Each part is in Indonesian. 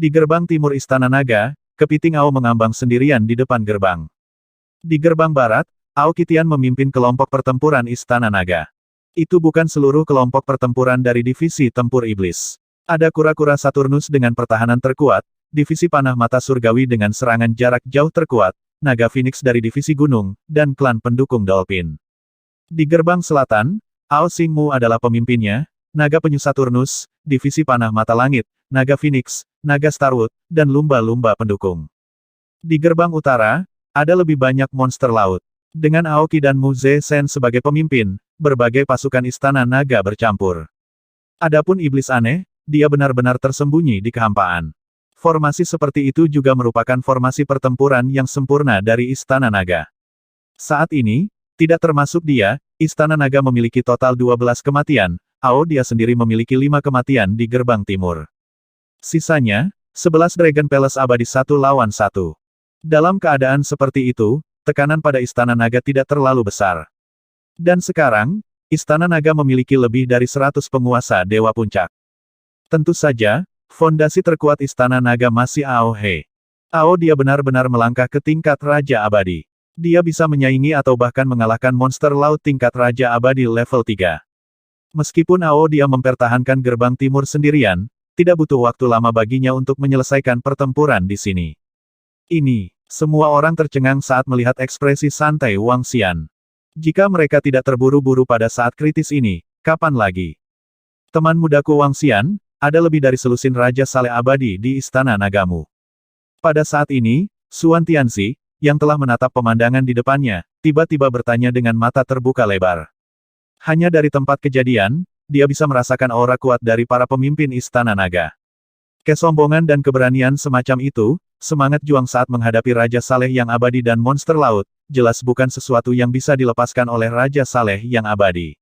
Di gerbang timur Istana Naga, kepiting Ao mengambang sendirian di depan gerbang. Di gerbang barat, Ao Qitian memimpin kelompok pertempuran Istana Naga. Itu bukan seluruh kelompok pertempuran dari divisi tempur iblis. Ada kura-kura Saturnus dengan pertahanan terkuat, divisi panah mata surgawi dengan serangan jarak jauh terkuat, naga Phoenix dari divisi gunung, dan klan pendukung Dolphin. Di gerbang selatan, Ao Xingmu adalah pemimpinnya, naga penyu Saturnus, divisi panah mata langit, naga Phoenix, naga Starwood, dan lumba-lumba pendukung. Di gerbang utara, ada lebih banyak monster laut. Dengan Aoki dan Mu Zesen sebagai pemimpin, berbagai pasukan Istana Naga bercampur. Adapun iblis aneh, dia benar-benar tersembunyi di kehampaan. Formasi seperti itu juga merupakan formasi pertempuran yang sempurna dari Istana Naga. Saat ini, tidak termasuk dia, Istana Naga memiliki total 12 kematian, Ao dia sendiri memiliki 5 kematian di gerbang timur. Sisanya, 11 Dragon Palace abadi 1 lawan 1. Dalam keadaan seperti itu, tekanan pada Istana Naga tidak terlalu besar. Dan sekarang, Istana Naga memiliki lebih dari 100 penguasa Dewa Puncak. Tentu saja, fondasi terkuat Istana Naga masih Ao He. Ao dia benar-benar melangkah ke tingkat Raja Abadi. Dia bisa menyaingi atau bahkan mengalahkan monster laut tingkat Raja Abadi level 3. Meskipun Ao dia mempertahankan gerbang timur sendirian, tidak butuh waktu lama baginya untuk menyelesaikan pertempuran di sini. Ini, semua orang tercengang saat melihat ekspresi santai Wang Xian. Jika mereka tidak terburu-buru pada saat kritis ini, kapan lagi? Teman mudaku Wang Xian, ada lebih dari selusin Raja Saleh Abadi di Istana Nagamu. Pada saat ini, Xuan Tianxi, yang telah menatap pemandangan di depannya, tiba-tiba bertanya dengan mata terbuka lebar. Hanya dari tempat kejadian, dia bisa merasakan aura kuat dari para pemimpin Istana Naga. Kesombongan dan keberanian semacam itu, semangat juang saat menghadapi Raja Saleh yang abadi dan monster laut, jelas bukan sesuatu yang bisa dilepaskan oleh Raja Saleh yang abadi.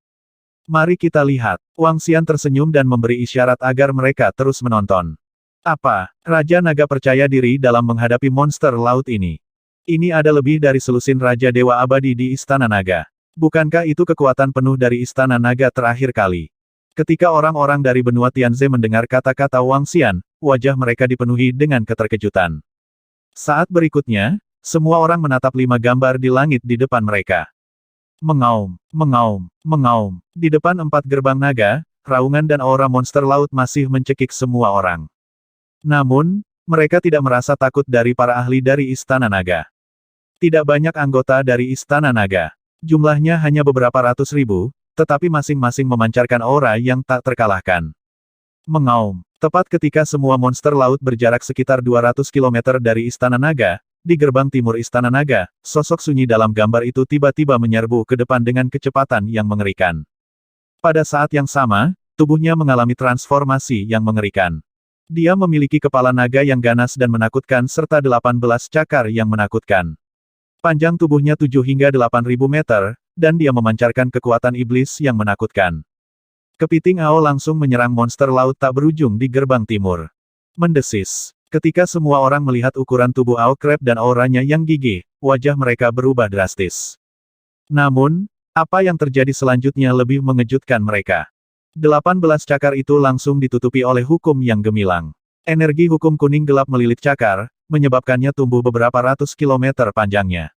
Mari kita lihat. Wang Xian tersenyum dan memberi isyarat agar mereka terus menonton. Apa? Raja Naga percaya diri dalam menghadapi monster laut ini. Ini ada lebih dari selusin Raja Dewa Abadi di Istana Naga. Bukankah itu kekuatan penuh dari Istana Naga terakhir kali? Ketika orang-orang dari benua Tianze mendengar kata-kata Wang Xian, wajah mereka dipenuhi dengan keterkejutan. Saat berikutnya, semua orang menatap 5 gambar di langit di depan mereka. Mengaum, mengaum, mengaum. Di depan 4 gerbang naga, raungan dan aura monster laut masih mencekik semua orang. Namun, mereka tidak merasa takut dari para ahli dari Istana Naga. Tidak banyak anggota dari Istana Naga. Jumlahnya hanya beberapa ratus ribu, tetapi masing-masing memancarkan aura yang tak terkalahkan. Mengaum. Tepat ketika semua monster laut berjarak sekitar 200 km dari Istana Naga, di gerbang timur Istana Naga, sosok sunyi dalam gambar itu tiba-tiba menyerbu ke depan dengan kecepatan yang mengerikan. Pada saat yang sama, tubuhnya mengalami transformasi yang mengerikan. Dia memiliki kepala naga yang ganas dan menakutkan serta 18 cakar yang menakutkan. Panjang tubuhnya 7 hingga 8.000 meter, dan dia memancarkan kekuatan iblis yang menakutkan. Kepiting Ao langsung menyerang monster laut tak berujung di gerbang timur. Mendesis. Ketika semua orang melihat ukuran tubuh Ao Crab dan auranya yang gigih, wajah mereka berubah drastis. Namun, apa yang terjadi selanjutnya lebih mengejutkan mereka. 18 cakar itu langsung ditutupi oleh hukum yang gemilang. Energi hukum kuning gelap melilit cakar, menyebabkannya tumbuh beberapa ratus kilometer panjangnya.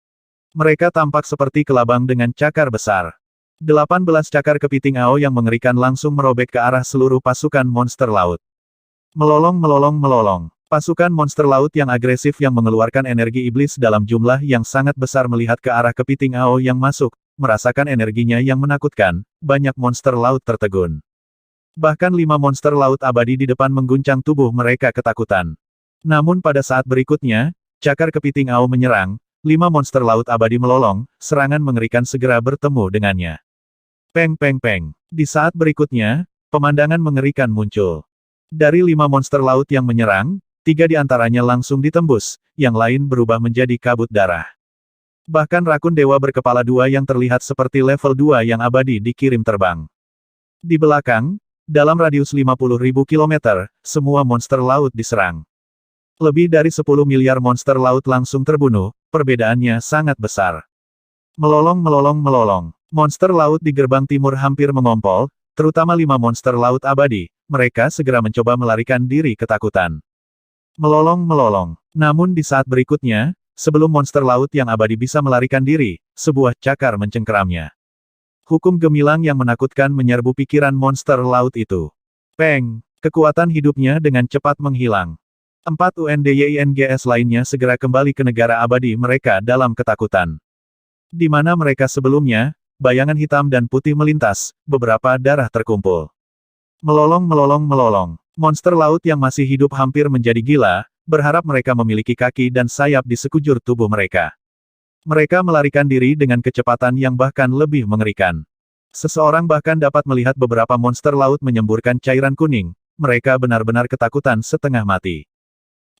Mereka tampak seperti kelabang dengan cakar besar. 18 cakar kepiting Ao yang mengerikan langsung merobek ke arah seluruh pasukan monster laut. Melolong melolong melolong. Pasukan monster laut yang agresif yang mengeluarkan energi iblis dalam jumlah yang sangat besar melihat ke arah kepiting Ao yang masuk, merasakan energinya yang menakutkan, banyak monster laut tertegun. Bahkan 5 monster laut abadi di depan mengguncang tubuh mereka ketakutan. Namun pada saat berikutnya, cakar kepiting Ao menyerang, 5 monster laut abadi melolong, serangan mengerikan segera bertemu dengannya. Peng peng peng. Di saat berikutnya, pemandangan mengerikan muncul. Dari 5 monster laut yang menyerang, 3 di antaranya langsung ditembus, yang lain berubah menjadi kabut darah. Bahkan rakun dewa berkepala 2 yang terlihat seperti level 2 yang abadi dikirim terbang. Di belakang, dalam radius 50.000 km, semua monster laut diserang. Lebih dari 10 miliar monster laut langsung terbunuh, perbedaannya sangat besar. Melolong melolong melolong. Monster laut di gerbang timur hampir mengompol, terutama 5 monster laut abadi, mereka segera mencoba melarikan diri ketakutan. Melolong-melolong. Namun di saat berikutnya, sebelum monster laut yang abadi bisa melarikan diri, sebuah cakar mencengkeramnya. Hukum gemilang yang menakutkan menyerbu pikiran monster laut itu. Peng! Kekuatan hidupnya dengan cepat menghilang. 4 UNDYINGS lainnya segera kembali ke negara abadi mereka dalam ketakutan. Di mana mereka sebelumnya, bayangan hitam dan putih melintas, beberapa darah terkumpul. Melolong-melolong-melolong. Monster laut yang masih hidup hampir menjadi gila, berharap mereka memiliki kaki dan sayap di sekujur tubuh mereka. Mereka melarikan diri dengan kecepatan yang bahkan lebih mengerikan. Seseorang bahkan dapat melihat beberapa monster laut menyemburkan cairan kuning, mereka benar-benar ketakutan setengah mati.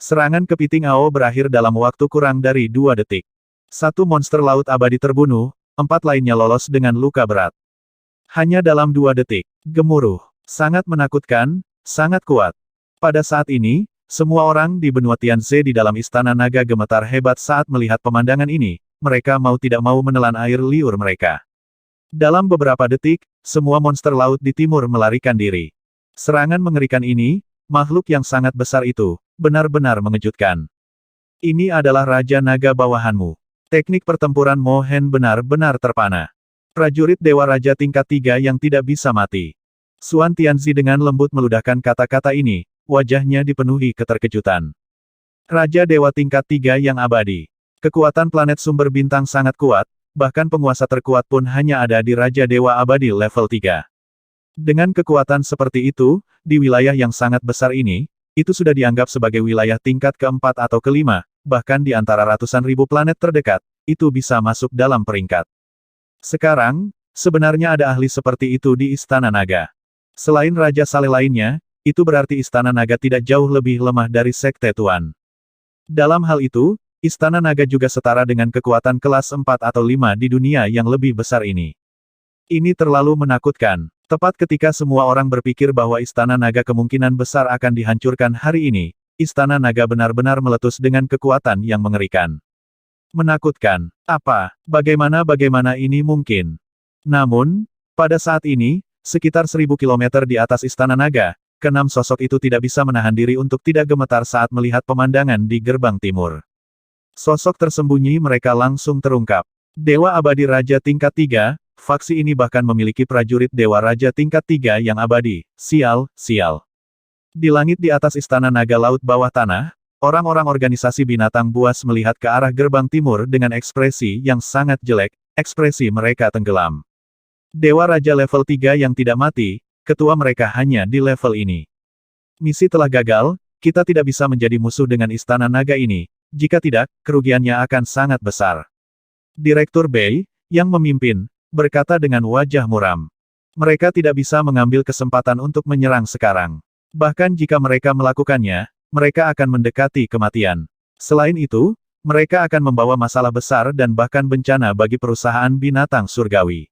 Serangan kepiting Ao berakhir dalam waktu kurang dari 2 detik. 1 monster laut abadi terbunuh, 4 lainnya lolos dengan luka berat. Hanya dalam 2 detik. Gemuruh. Sangat menakutkan, sangat kuat. Pada saat ini, semua orang di benua Tianze di dalam Istana Naga gemetar hebat saat melihat pemandangan ini, mereka mau tidak mau menelan air liur mereka. Dalam beberapa detik, semua monster laut di timur melarikan diri. Serangan mengerikan ini, makhluk yang sangat besar itu, benar-benar mengejutkan. Ini adalah Raja Naga bawahanmu. Teknik pertempuran Mo Hen benar-benar terpana. Prajurit Dewa Raja tingkat 3 yang tidak bisa mati. Xuan Tianzi dengan lembut meludahkan kata-kata ini, wajahnya dipenuhi keterkejutan. Raja Dewa tingkat 3 yang abadi. Kekuatan planet sumber bintang sangat kuat, bahkan penguasa terkuat pun hanya ada di Raja Dewa abadi level 3. Dengan kekuatan seperti itu, di wilayah yang sangat besar ini, itu sudah dianggap sebagai wilayah tingkat keempat atau kelima, bahkan di antara ratusan ribu planet terdekat, itu bisa masuk dalam peringkat. Sekarang, sebenarnya ada ahli seperti itu di Istana Naga. Selain Raja Saleh lainnya, itu berarti Istana Naga tidak jauh lebih lemah dari Sekte Tuan. Dalam hal itu, Istana Naga juga setara dengan kekuatan kelas 4 atau 5 di dunia yang lebih besar ini. Ini terlalu menakutkan. Tepat ketika semua orang berpikir bahwa Istana Naga kemungkinan besar akan dihancurkan hari ini, Istana Naga benar-benar meletus dengan kekuatan yang mengerikan. Menakutkan. Apa? Bagaimana ini mungkin? Namun, pada saat ini, sekitar 1000 kilometer di atas Istana Naga, keenam sosok itu tidak bisa menahan diri untuk tidak gemetar saat melihat pemandangan di gerbang timur. Sosok tersembunyi mereka langsung terungkap. Dewa Abadi Raja tingkat 3, faksi ini bahkan memiliki prajurit Dewa Raja tingkat 3 yang abadi. Sial. Di langit di atas Istana Naga Laut bawah tanah, orang-orang organisasi binatang buas melihat ke arah gerbang timur dengan ekspresi yang sangat jelek, ekspresi mereka tenggelam. Dewa Raja level 3 yang tidak mati, ketua mereka hanya di level ini. Misi telah gagal, kita tidak bisa menjadi musuh dengan Istana Naga ini, jika tidak, kerugiannya akan sangat besar. Direktur Bei, yang memimpin, berkata dengan wajah muram. Mereka tidak bisa mengambil kesempatan untuk menyerang sekarang. Bahkan jika mereka melakukannya, mereka akan mendekati kematian. Selain itu, mereka akan membawa masalah besar dan bahkan bencana bagi perusahaan binatang surgawi.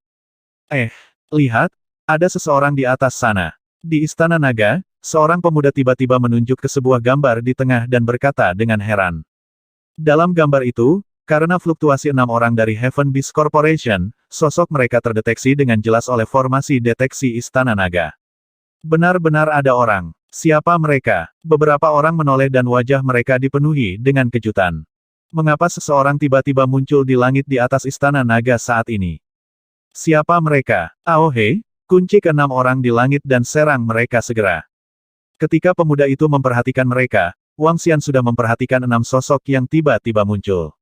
Lihat, ada seseorang di atas sana. Di Istana Naga, seorang pemuda tiba-tiba menunjuk ke sebuah gambar di tengah dan berkata dengan heran. Dalam gambar itu, karena fluktuasi 6 orang dari Heaven Beast Corporation, sosok mereka terdeteksi dengan jelas oleh formasi deteksi Istana Naga. Benar-benar ada orang. Siapa mereka? Beberapa orang menoleh dan wajah mereka dipenuhi dengan kejutan. Mengapa seseorang tiba-tiba muncul di langit di atas Istana Naga saat ini? Siapa mereka? Aohe, kunci ke-6 orang di langit dan serang mereka segera. Ketika pemuda itu memperhatikan mereka, Wang Xian sudah memperhatikan 6 sosok yang tiba-tiba muncul.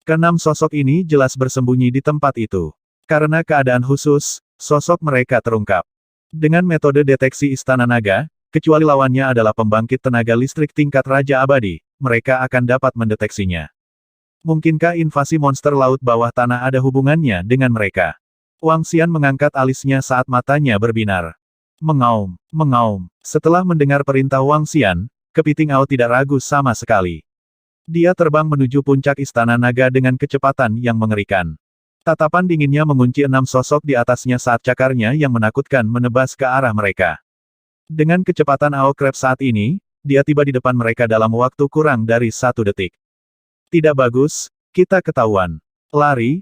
Ke-6 sosok ini jelas bersembunyi di tempat itu. Karena keadaan khusus, sosok mereka terungkap. Dengan metode deteksi Istana Naga, kecuali lawannya adalah pembangkit tenaga listrik tingkat Raja Abadi, mereka akan dapat mendeteksinya. Mungkinkah invasi monster laut bawah tanah ada hubungannya dengan mereka? Wang Xian mengangkat alisnya saat matanya berbinar. Mengaum. Setelah mendengar perintah Wang Xian, kepiting Ao tidak ragu sama sekali. Dia terbang menuju puncak Istana Naga dengan kecepatan yang mengerikan. Tatapan dinginnya mengunci 6 sosok di atasnya saat cakarnya yang menakutkan menebas ke arah mereka. Dengan kecepatan Ao Crab saat ini, dia tiba di depan mereka dalam waktu kurang dari 1 detik. Tidak bagus, kita ketahuan. Lari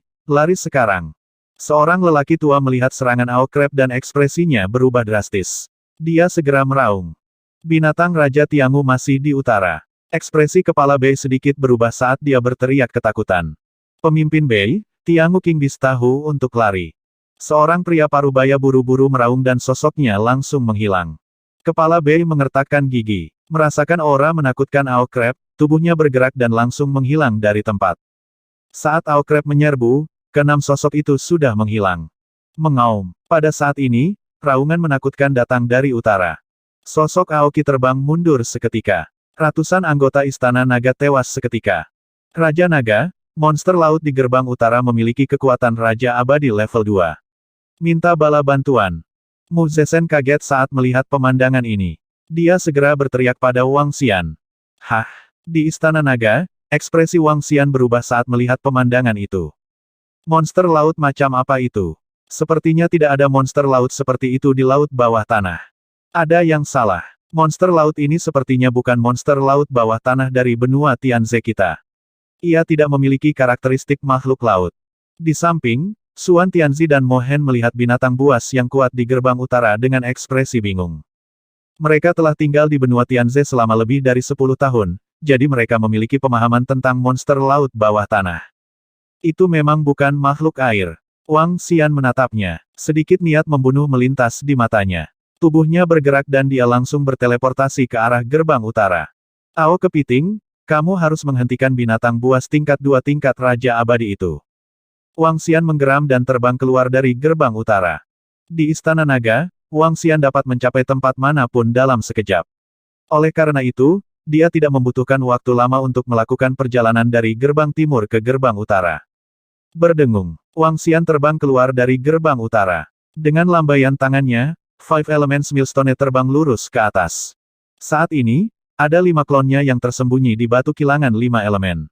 sekarang. Seorang lelaki tua melihat serangan Ao Crab dan ekspresinya berubah drastis. Dia segera meraung. Binatang Raja Tiangu masih di utara. Ekspresi kepala Bei sedikit berubah saat dia berteriak ketakutan. Pemimpin Bei, Tiangu King Beast tahu untuk lari. Seorang pria parubaya buru-buru meraung dan sosoknya langsung menghilang. Kepala Bei mengertakkan gigi. Merasakan aura menakutkan Ao Crab, tubuhnya bergerak dan langsung menghilang dari tempat. Saat Ao Crab menyerbu, keenam sosok itu sudah menghilang. Mengaum. Pada saat ini, raungan menakutkan datang dari utara. Sosok Aoki terbang mundur seketika. Ratusan anggota Istana Naga tewas seketika. Raja Naga, monster laut di gerbang utara memiliki kekuatan Raja Abadi level 2. Minta bala bantuan. Mu Zesen kaget saat melihat pemandangan ini. Dia segera berteriak pada Wang Xian. Hah? Di Istana Naga, ekspresi Wang Xian berubah saat melihat pemandangan itu. Monster laut macam apa itu? Sepertinya tidak ada monster laut seperti itu di laut bawah tanah. Ada yang salah. Monster laut ini sepertinya bukan monster laut bawah tanah dari benua Tianze kita. Ia tidak memiliki karakteristik makhluk laut. Di samping, Suan Tianzi dan Mo Hen melihat binatang buas yang kuat di gerbang utara dengan ekspresi bingung. Mereka telah tinggal di benua Tianze selama lebih dari 10 tahun, jadi mereka memiliki pemahaman tentang monster laut bawah tanah. Itu memang bukan makhluk air. Wang Xian menatapnya. Sedikit niat membunuh melintas di matanya. Tubuhnya bergerak dan dia langsung berteleportasi ke arah gerbang utara. Ao Kepiting, kamu harus menghentikan binatang buas tingkat 2 tingkat Raja Abadi itu. Wang Xian menggeram dan terbang keluar dari gerbang utara. Di Istana Naga, Wang Xian dapat mencapai tempat manapun dalam sekejap. Oleh karena itu, dia tidak membutuhkan waktu lama untuk melakukan perjalanan dari gerbang timur ke gerbang utara. Berdengung, Wang Xian terbang keluar dari gerbang utara. Dengan lambaian tangannya, Five Elements Millstone terbang lurus ke atas. Saat ini, ada 5 klonnya yang tersembunyi di batu kilangan 5 elemen.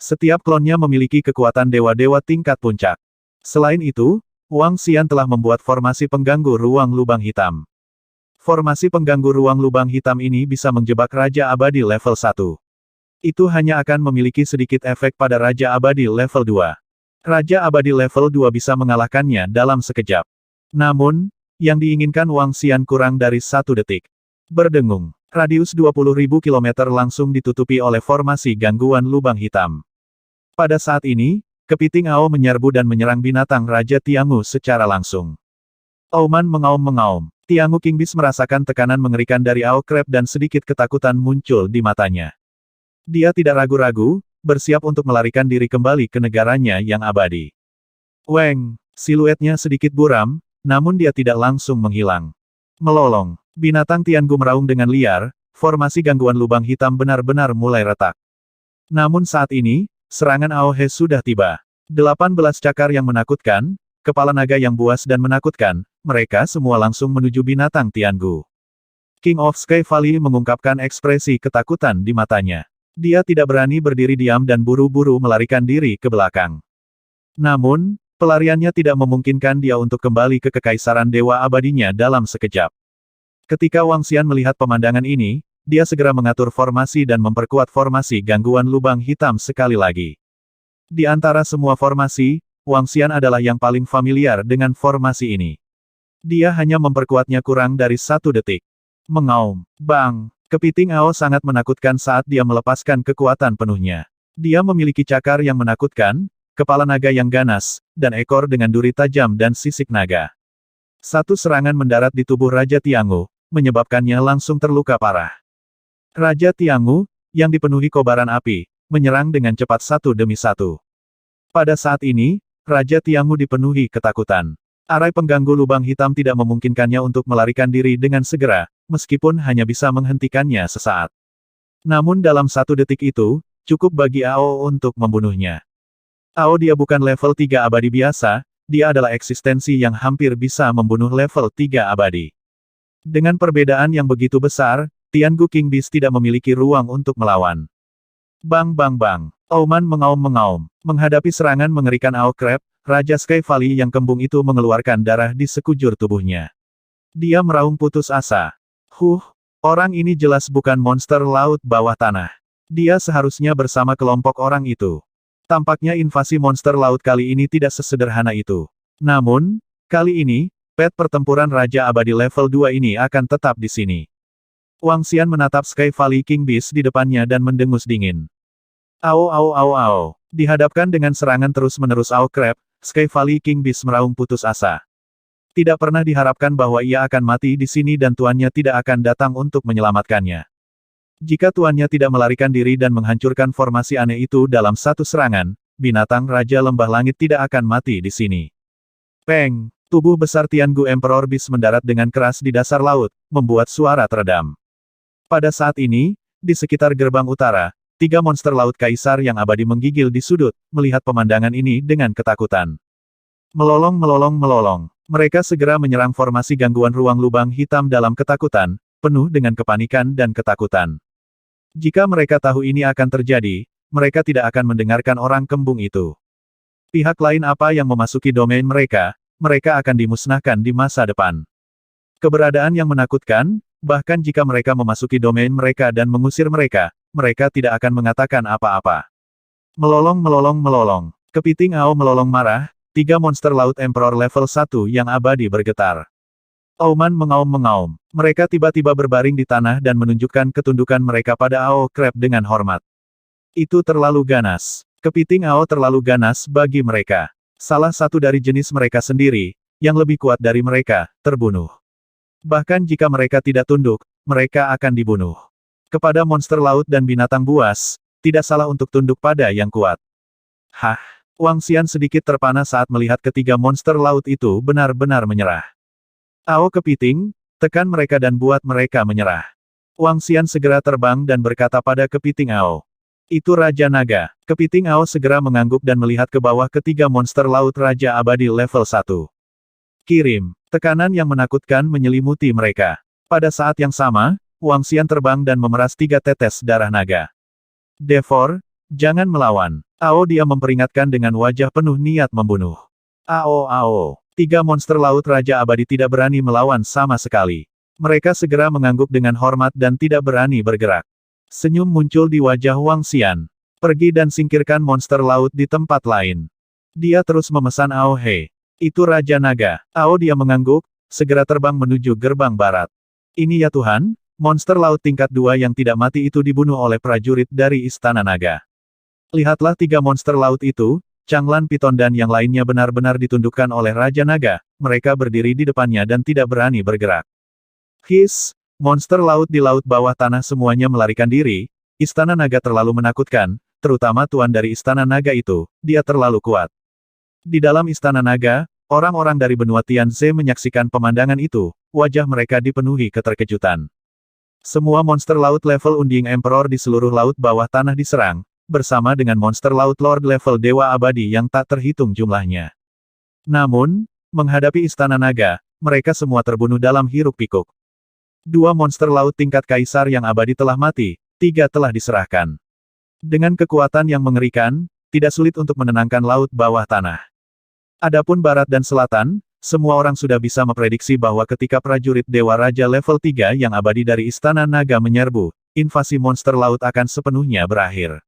Setiap klonnya memiliki kekuatan dewa-dewa tingkat puncak. Selain itu, Wang Xian telah membuat formasi pengganggu ruang lubang hitam. Formasi pengganggu ruang lubang hitam ini bisa menjebak Raja Abadi level 1. Itu hanya akan memiliki sedikit efek pada Raja Abadi level 2. Raja Abadi level 2 bisa mengalahkannya dalam sekejap. Namun, yang diinginkan Wang Xian kurang dari 1 detik. Berdengung, radius 20.000 km langsung ditutupi oleh formasi gangguan lubang hitam. Pada saat ini, Kepiting Ao menyerbu dan menyerang binatang Raja Tiangu secara langsung. Auman mengaum-mengaum. Tiangu King Beast merasakan tekanan mengerikan dari Ao Crab dan sedikit ketakutan muncul di matanya. Dia tidak ragu-ragu, bersiap untuk melarikan diri kembali ke negaranya yang abadi. Weng, siluetnya sedikit buram, namun dia tidak langsung menghilang. Melolong, binatang Tiangu meraung dengan liar, formasi gangguan lubang hitam benar-benar mulai retak. Namun saat ini, serangan Aohe sudah tiba. 18 cakar yang menakutkan, kepala naga yang buas dan menakutkan, mereka semua langsung menuju binatang Tiangu. King of Sky Valley mengungkapkan ekspresi ketakutan di matanya. Dia tidak berani berdiri diam dan buru-buru melarikan diri ke belakang. Namun, pelariannya tidak memungkinkan dia untuk kembali ke kekaisaran dewa abadinya dalam sekejap. Ketika Wang Xian melihat pemandangan ini, dia segera mengatur formasi dan memperkuat formasi gangguan lubang hitam sekali lagi. Di antara semua formasi, Wang Xian adalah yang paling familiar dengan formasi ini. Dia hanya memperkuatnya kurang dari 1 detik. Mengaum, bang, Kepiting Ao sangat menakutkan saat dia melepaskan kekuatan penuhnya. Dia memiliki cakar yang menakutkan, kepala naga yang ganas, dan ekor dengan duri tajam dan sisik naga. Satu serangan mendarat di tubuh Raja Tiangu, menyebabkannya langsung terluka parah. Raja Tiangu, yang dipenuhi kobaran api, menyerang dengan cepat satu demi satu. Pada saat ini, Raja Tiangu dipenuhi ketakutan. Arai pengganggu lubang hitam tidak memungkinkannya untuk melarikan diri dengan segera, meskipun hanya bisa menghentikannya sesaat. Namun dalam 1 detik itu, cukup bagi Ao untuk membunuhnya. Ao dia bukan level 3 abadi biasa, dia adalah eksistensi yang hampir bisa membunuh level 3 abadi. Dengan perbedaan yang begitu besar, Tiangu King Beast tidak memiliki ruang untuk melawan. Bang bang bang, Auman mengaum-mengaum. Menghadapi serangan mengerikan Ao Crab, Raja Sky Valley yang kembung itu mengeluarkan darah di sekujur tubuhnya. Dia meraung putus asa. Orang ini jelas bukan monster laut bawah tanah. Dia seharusnya bersama kelompok orang itu. Tampaknya invasi monster laut kali ini tidak sesederhana itu. Namun, kali ini, pet pertempuran Raja Abadi level 2 ini akan tetap di sini. Wang Xian menatap Sky Valley King Beast di depannya dan mendengus dingin. Ao ao ao ao. Dihadapkan dengan serangan terus-menerus Ao Crab, Sky Valley King Beast meraung putus asa. Tidak pernah diharapkan bahwa ia akan mati di sini dan tuannya tidak akan datang untuk menyelamatkannya. Jika tuannya tidak melarikan diri dan menghancurkan formasi aneh itu dalam satu serangan, binatang Raja Lembah Langit tidak akan mati di sini. Peng! Tubuh besar Tiangu Emperor Beast mendarat dengan keras di dasar laut, membuat suara teredam. Pada saat ini, di sekitar gerbang utara, 3 monster laut kaisar yang abadi menggigil di sudut, melihat pemandangan ini dengan ketakutan. Melolong melolong melolong. Mereka segera menyerang formasi gangguan ruang lubang hitam dalam ketakutan, penuh dengan kepanikan dan ketakutan. Jika mereka tahu ini akan terjadi, mereka tidak akan mendengarkan orang kembung itu. Pihak lain apa yang memasuki domain mereka, mereka akan dimusnahkan di masa depan. Keberadaan yang menakutkan, bahkan jika mereka memasuki domain mereka dan mengusir mereka, mereka tidak akan mengatakan apa-apa. Melolong melolong melolong. Kepiting Ao melolong marah, 3 monster laut Emperor level 1 yang abadi bergetar. Auman mengaum-mengaum. Mereka tiba-tiba berbaring di tanah dan menunjukkan ketundukan mereka pada Ao Crab dengan hormat. Itu terlalu ganas. Kepiting Ao terlalu ganas bagi mereka. Salah satu dari jenis mereka sendiri, yang lebih kuat dari mereka, terbunuh. Bahkan jika mereka tidak tunduk, mereka akan dibunuh. Kepada monster laut dan binatang buas, tidak salah untuk tunduk pada yang kuat. Hah! Wang Xian sedikit terpana saat melihat ketiga monster laut itu benar-benar menyerah. Ao kepiting, tekan mereka dan buat mereka menyerah. Wang Xian segera terbang dan berkata pada kepiting Ao. Itu Raja Naga. Kepiting Ao segera mengangguk dan melihat ke bawah ketiga monster laut Raja Abadi level 1. Kirim. Tekanan yang menakutkan menyelimuti mereka. Pada saat yang sama, Wang Xian terbang dan memeras 3 tetes darah naga. Devor, jangan melawan. Ao dia memperingatkan dengan wajah penuh niat membunuh. Ao ao. 3 monster laut Raja Abadi tidak berani melawan sama sekali. Mereka segera mengangguk dengan hormat dan tidak berani bergerak. Senyum muncul di wajah Wang Xian. Pergi dan singkirkan monster laut di tempat lain. Dia terus memesan Ao He. Itu Raja Naga. Ao dia mengangguk, segera terbang menuju gerbang barat. Ini ya Tuhan, monster laut tingkat 2 yang tidak mati itu dibunuh oleh prajurit dari Istana Naga. Lihatlah 3 monster laut itu, Changlan Piton dan yang lainnya benar-benar ditundukkan oleh Raja Naga, mereka berdiri di depannya dan tidak berani bergerak. His, monster laut di laut bawah tanah semuanya melarikan diri, Istana Naga terlalu menakutkan, terutama tuan dari Istana Naga itu, dia terlalu kuat. Di dalam Istana Naga, orang-orang dari benua Tianze menyaksikan pemandangan itu, wajah mereka dipenuhi keterkejutan. Semua monster laut level Unding Emperor di seluruh laut bawah tanah diserang, bersama dengan monster laut Lord level Dewa Abadi yang tak terhitung jumlahnya. Namun, menghadapi Istana Naga, mereka semua terbunuh dalam hiruk-pikuk. 2 monster laut tingkat kaisar yang abadi telah mati, 3 telah diserahkan. Dengan kekuatan yang mengerikan, tidak sulit untuk menenangkan laut bawah tanah. Adapun barat dan selatan, semua orang sudah bisa memprediksi bahwa ketika prajurit Dewa Raja level 3 yang abadi dari Istana Naga menyerbu, invasi monster laut akan sepenuhnya berakhir.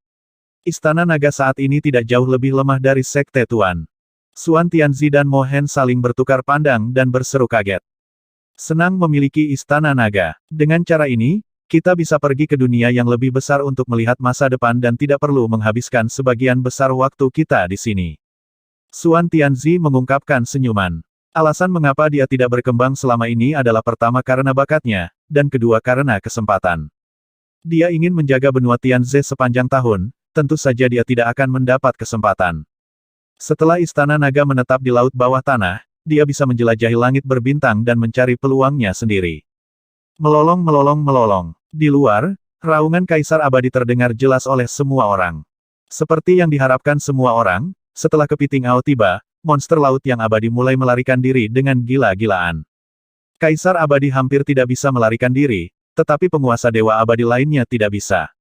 Istana Naga saat ini tidak jauh lebih lemah dari Sekte Tuan. Xuan Tianzi dan Mo Hen saling bertukar pandang dan berseru kaget. Senang memiliki Istana Naga. Dengan cara ini, kita bisa pergi ke dunia yang lebih besar untuk melihat masa depan dan tidak perlu menghabiskan sebagian besar waktu kita di sini. Xuan Tianzi mengungkapkan senyuman. Alasan mengapa dia tidak berkembang selama ini adalah pertama karena bakatnya, dan kedua karena kesempatan. Dia ingin menjaga benua Tianze sepanjang tahun, tentu saja dia tidak akan mendapat kesempatan. Setelah Istana Naga menetap di laut bawah tanah, dia bisa menjelajahi langit berbintang dan mencari peluangnya sendiri. Melolong melolong melolong. Di luar, raungan Kaisar Abadi terdengar jelas oleh semua orang. Seperti yang diharapkan semua orang, setelah kepiting Ao tiba, monster laut yang abadi mulai melarikan diri dengan gila-gilaan. Kaisar Abadi hampir tidak bisa melarikan diri, tetapi penguasa Dewa Abadi lainnya tidak bisa.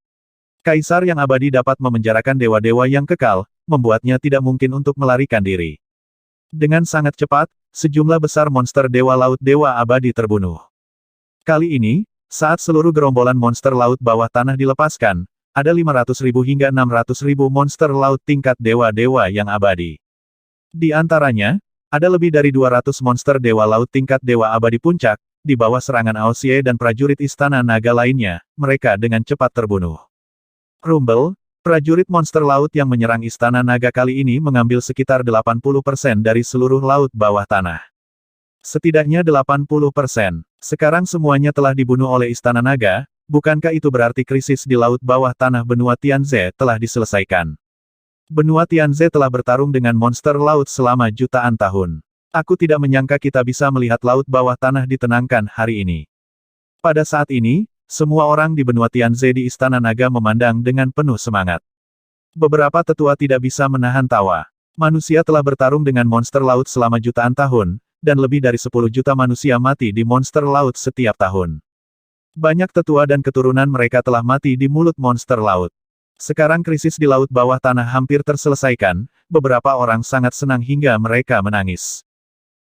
Kaisar yang abadi dapat memenjarakan dewa-dewa yang kekal, membuatnya tidak mungkin untuk melarikan diri. Dengan sangat cepat, sejumlah besar monster Dewa Laut Dewa Abadi terbunuh. Kali ini, saat seluruh gerombolan monster laut bawah tanah dilepaskan, ada 500.000 hingga 600.000 monster laut tingkat dewa-dewa yang abadi. Di antaranya, ada lebih dari 200 monster dewa laut tingkat dewa abadi puncak, di bawah serangan Aosie dan prajurit Istana Naga lainnya, mereka dengan cepat terbunuh. Rumble, prajurit monster laut yang menyerang Istana Naga kali ini mengambil sekitar 80% dari seluruh laut bawah tanah. Setidaknya 80%. Sekarang semuanya telah dibunuh oleh Istana Naga, bukankah itu berarti krisis di laut bawah tanah benua Tianze telah diselesaikan? Benua Tianze telah bertarung dengan monster laut selama jutaan tahun. Aku tidak menyangka kita bisa melihat laut bawah tanah ditenangkan hari ini. Pada saat ini, semua orang di benua Tianze di Istana Naga memandang dengan penuh semangat. Beberapa tetua tidak bisa menahan tawa. Manusia telah bertarung dengan monster laut selama jutaan tahun, dan lebih dari 10 juta manusia mati di monster laut setiap tahun. Banyak tetua dan keturunan mereka telah mati di mulut monster laut. Sekarang krisis di laut bawah tanah hampir terselesaikan, beberapa orang sangat senang hingga mereka menangis.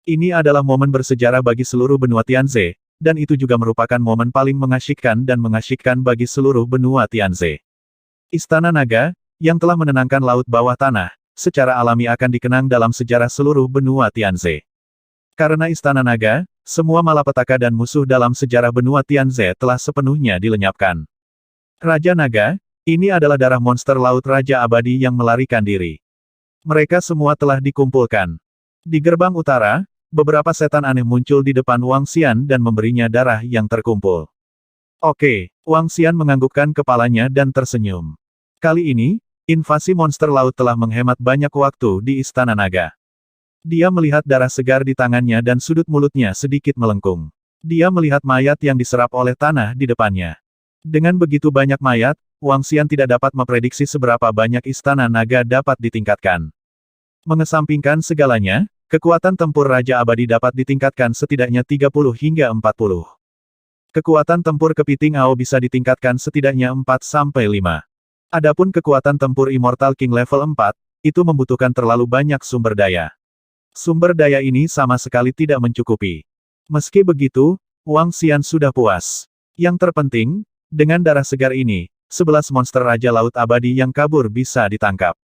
Ini adalah momen bersejarah bagi seluruh benua Tianze, dan itu juga merupakan momen paling mengasyikkan dan mengasyikkan bagi seluruh benua Tianze. Istana Naga, yang telah menenangkan laut bawah tanah, secara alami akan dikenang dalam sejarah seluruh benua Tianze. Karena Istana Naga, semua malapetaka dan musuh dalam sejarah benua Tianze telah sepenuhnya dilenyapkan. Raja Naga, ini adalah darah monster laut Raja Abadi yang melarikan diri. Mereka semua telah dikumpulkan. Di gerbang utara, beberapa setan aneh muncul di depan Wang Xian dan memberinya darah yang terkumpul. Oke, Wang Xian menganggukkan kepalanya dan tersenyum. Kali ini, invasi monster laut telah menghemat banyak waktu di Istana Naga. Dia melihat darah segar di tangannya dan sudut mulutnya sedikit melengkung. Dia melihat mayat yang diserap oleh tanah di depannya. Dengan begitu banyak mayat, Wang Xian tidak dapat memprediksi seberapa banyak Istana Naga dapat ditingkatkan. Mengesampingkan segalanya, kekuatan tempur Raja Abadi dapat ditingkatkan setidaknya 30 hingga 40. Kekuatan tempur kepiting Ao bisa ditingkatkan setidaknya 4-5. Adapun kekuatan tempur Immortal King level 4, itu membutuhkan terlalu banyak sumber daya. Sumber daya ini sama sekali tidak mencukupi. Meski begitu, Wang Xian sudah puas. Yang terpenting, dengan darah segar ini, 11 monster Raja Laut Abadi yang kabur bisa ditangkap.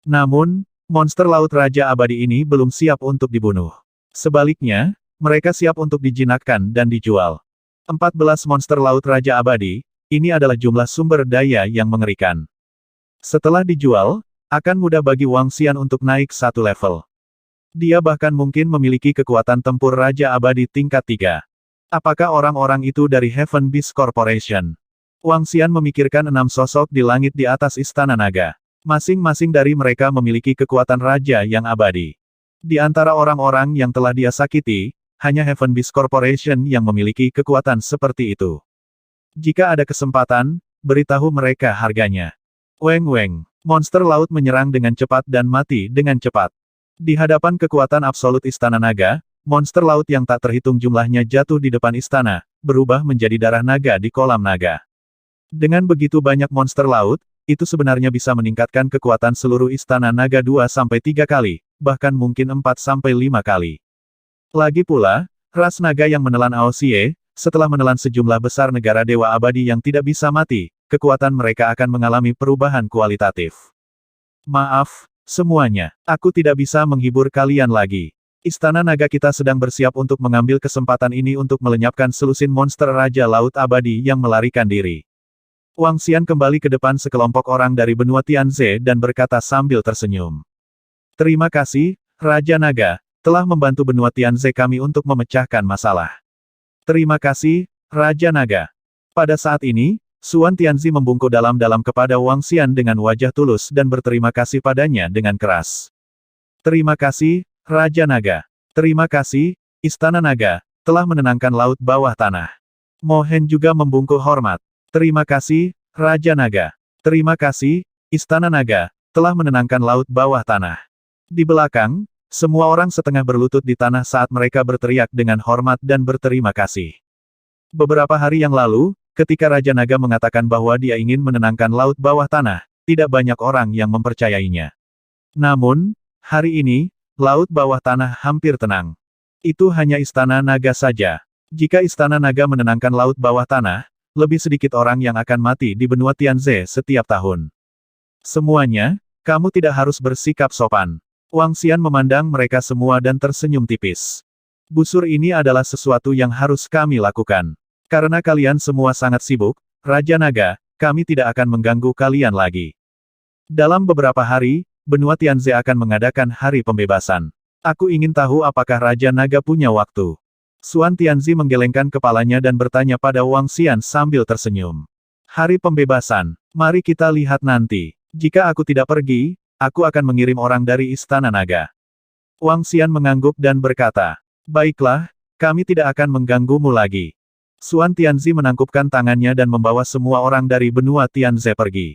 Namun, monster Laut Raja Abadi ini belum siap untuk dibunuh. Sebaliknya, mereka siap untuk dijinakkan dan dijual. 14 monster Laut Raja Abadi, ini adalah jumlah sumber daya yang mengerikan. Setelah dijual, akan mudah bagi Wang Xian untuk naik satu level. Dia bahkan mungkin memiliki kekuatan tempur Raja Abadi tingkat 3. Apakah orang-orang itu dari Heaven Beast Corporation? Wang Xian memikirkan 6 sosok di langit di atas Istana Naga. Masing-masing dari mereka memiliki kekuatan raja yang abadi. Di antara orang-orang yang telah dia sakiti, hanya Heaven Beast Corporation yang memiliki kekuatan seperti itu. Jika ada kesempatan, beritahu mereka harganya. Weng, monster laut menyerang dengan cepat dan mati dengan cepat. Di hadapan kekuatan absolut Istana Naga, monster laut yang tak terhitung jumlahnya jatuh di depan istana, berubah menjadi darah naga di kolam naga. Dengan begitu banyak monster laut, itu sebenarnya bisa meningkatkan kekuatan seluruh Istana Naga 2-3 kali, bahkan mungkin 4-5 kali. Lagi pula, ras naga yang menelan Aosie, setelah menelan sejumlah besar negara Dewa Abadi yang tidak bisa mati, kekuatan mereka akan mengalami perubahan kualitatif. Maaf, semuanya, aku tidak bisa menghibur kalian lagi. Istana Naga kita sedang bersiap untuk mengambil kesempatan ini untuk melenyapkan selusin monster Raja Laut Abadi yang melarikan diri. Wang Xian kembali ke depan sekelompok orang dari benua Tianze dan berkata sambil tersenyum. Terima kasih, Raja Naga, telah membantu benua Tianze kami untuk memecahkan masalah. Terima kasih, Raja Naga. Pada saat ini, Suan Tianzi membungkuk dalam-dalam kepada Wang Xian dengan wajah tulus dan berterima kasih padanya dengan keras. Terima kasih, Raja Naga. Terima kasih, Istana Naga, telah menenangkan laut bawah tanah. Mo Hen juga membungkuk hormat. Terima kasih, Raja Naga. Terima kasih, Istana Naga, telah menenangkan laut bawah tanah. Di belakang, semua orang setengah berlutut di tanah saat mereka berteriak dengan hormat dan berterima kasih. Beberapa hari yang lalu, ketika Raja Naga mengatakan bahwa dia ingin menenangkan laut bawah tanah, tidak banyak orang yang mempercayainya. Namun, hari ini, laut bawah tanah hampir tenang. Itu hanya Istana Naga saja. Jika Istana Naga menenangkan laut bawah tanah, lebih sedikit orang yang akan mati di benua Tianze setiap tahun. Semuanya, kamu tidak harus bersikap sopan. Wang Xian memandang mereka semua dan tersenyum tipis. Busur ini adalah sesuatu yang harus kami lakukan. Karena kalian semua sangat sibuk, Raja Naga, kami tidak akan mengganggu kalian lagi. Dalam beberapa hari, benua Tianze akan mengadakan hari pembebasan. Aku ingin tahu apakah Raja Naga punya waktu. Xuan Tianzi menggelengkan kepalanya dan bertanya pada Wang Xian sambil tersenyum. Hari pembebasan, mari kita lihat nanti. Jika aku tidak pergi, aku akan mengirim orang dari Istana Naga. Wang Xian mengangguk dan berkata, baiklah, kami tidak akan mengganggumu lagi. Xuan Tianzi menangkupkan tangannya dan membawa semua orang dari benua Tianze pergi.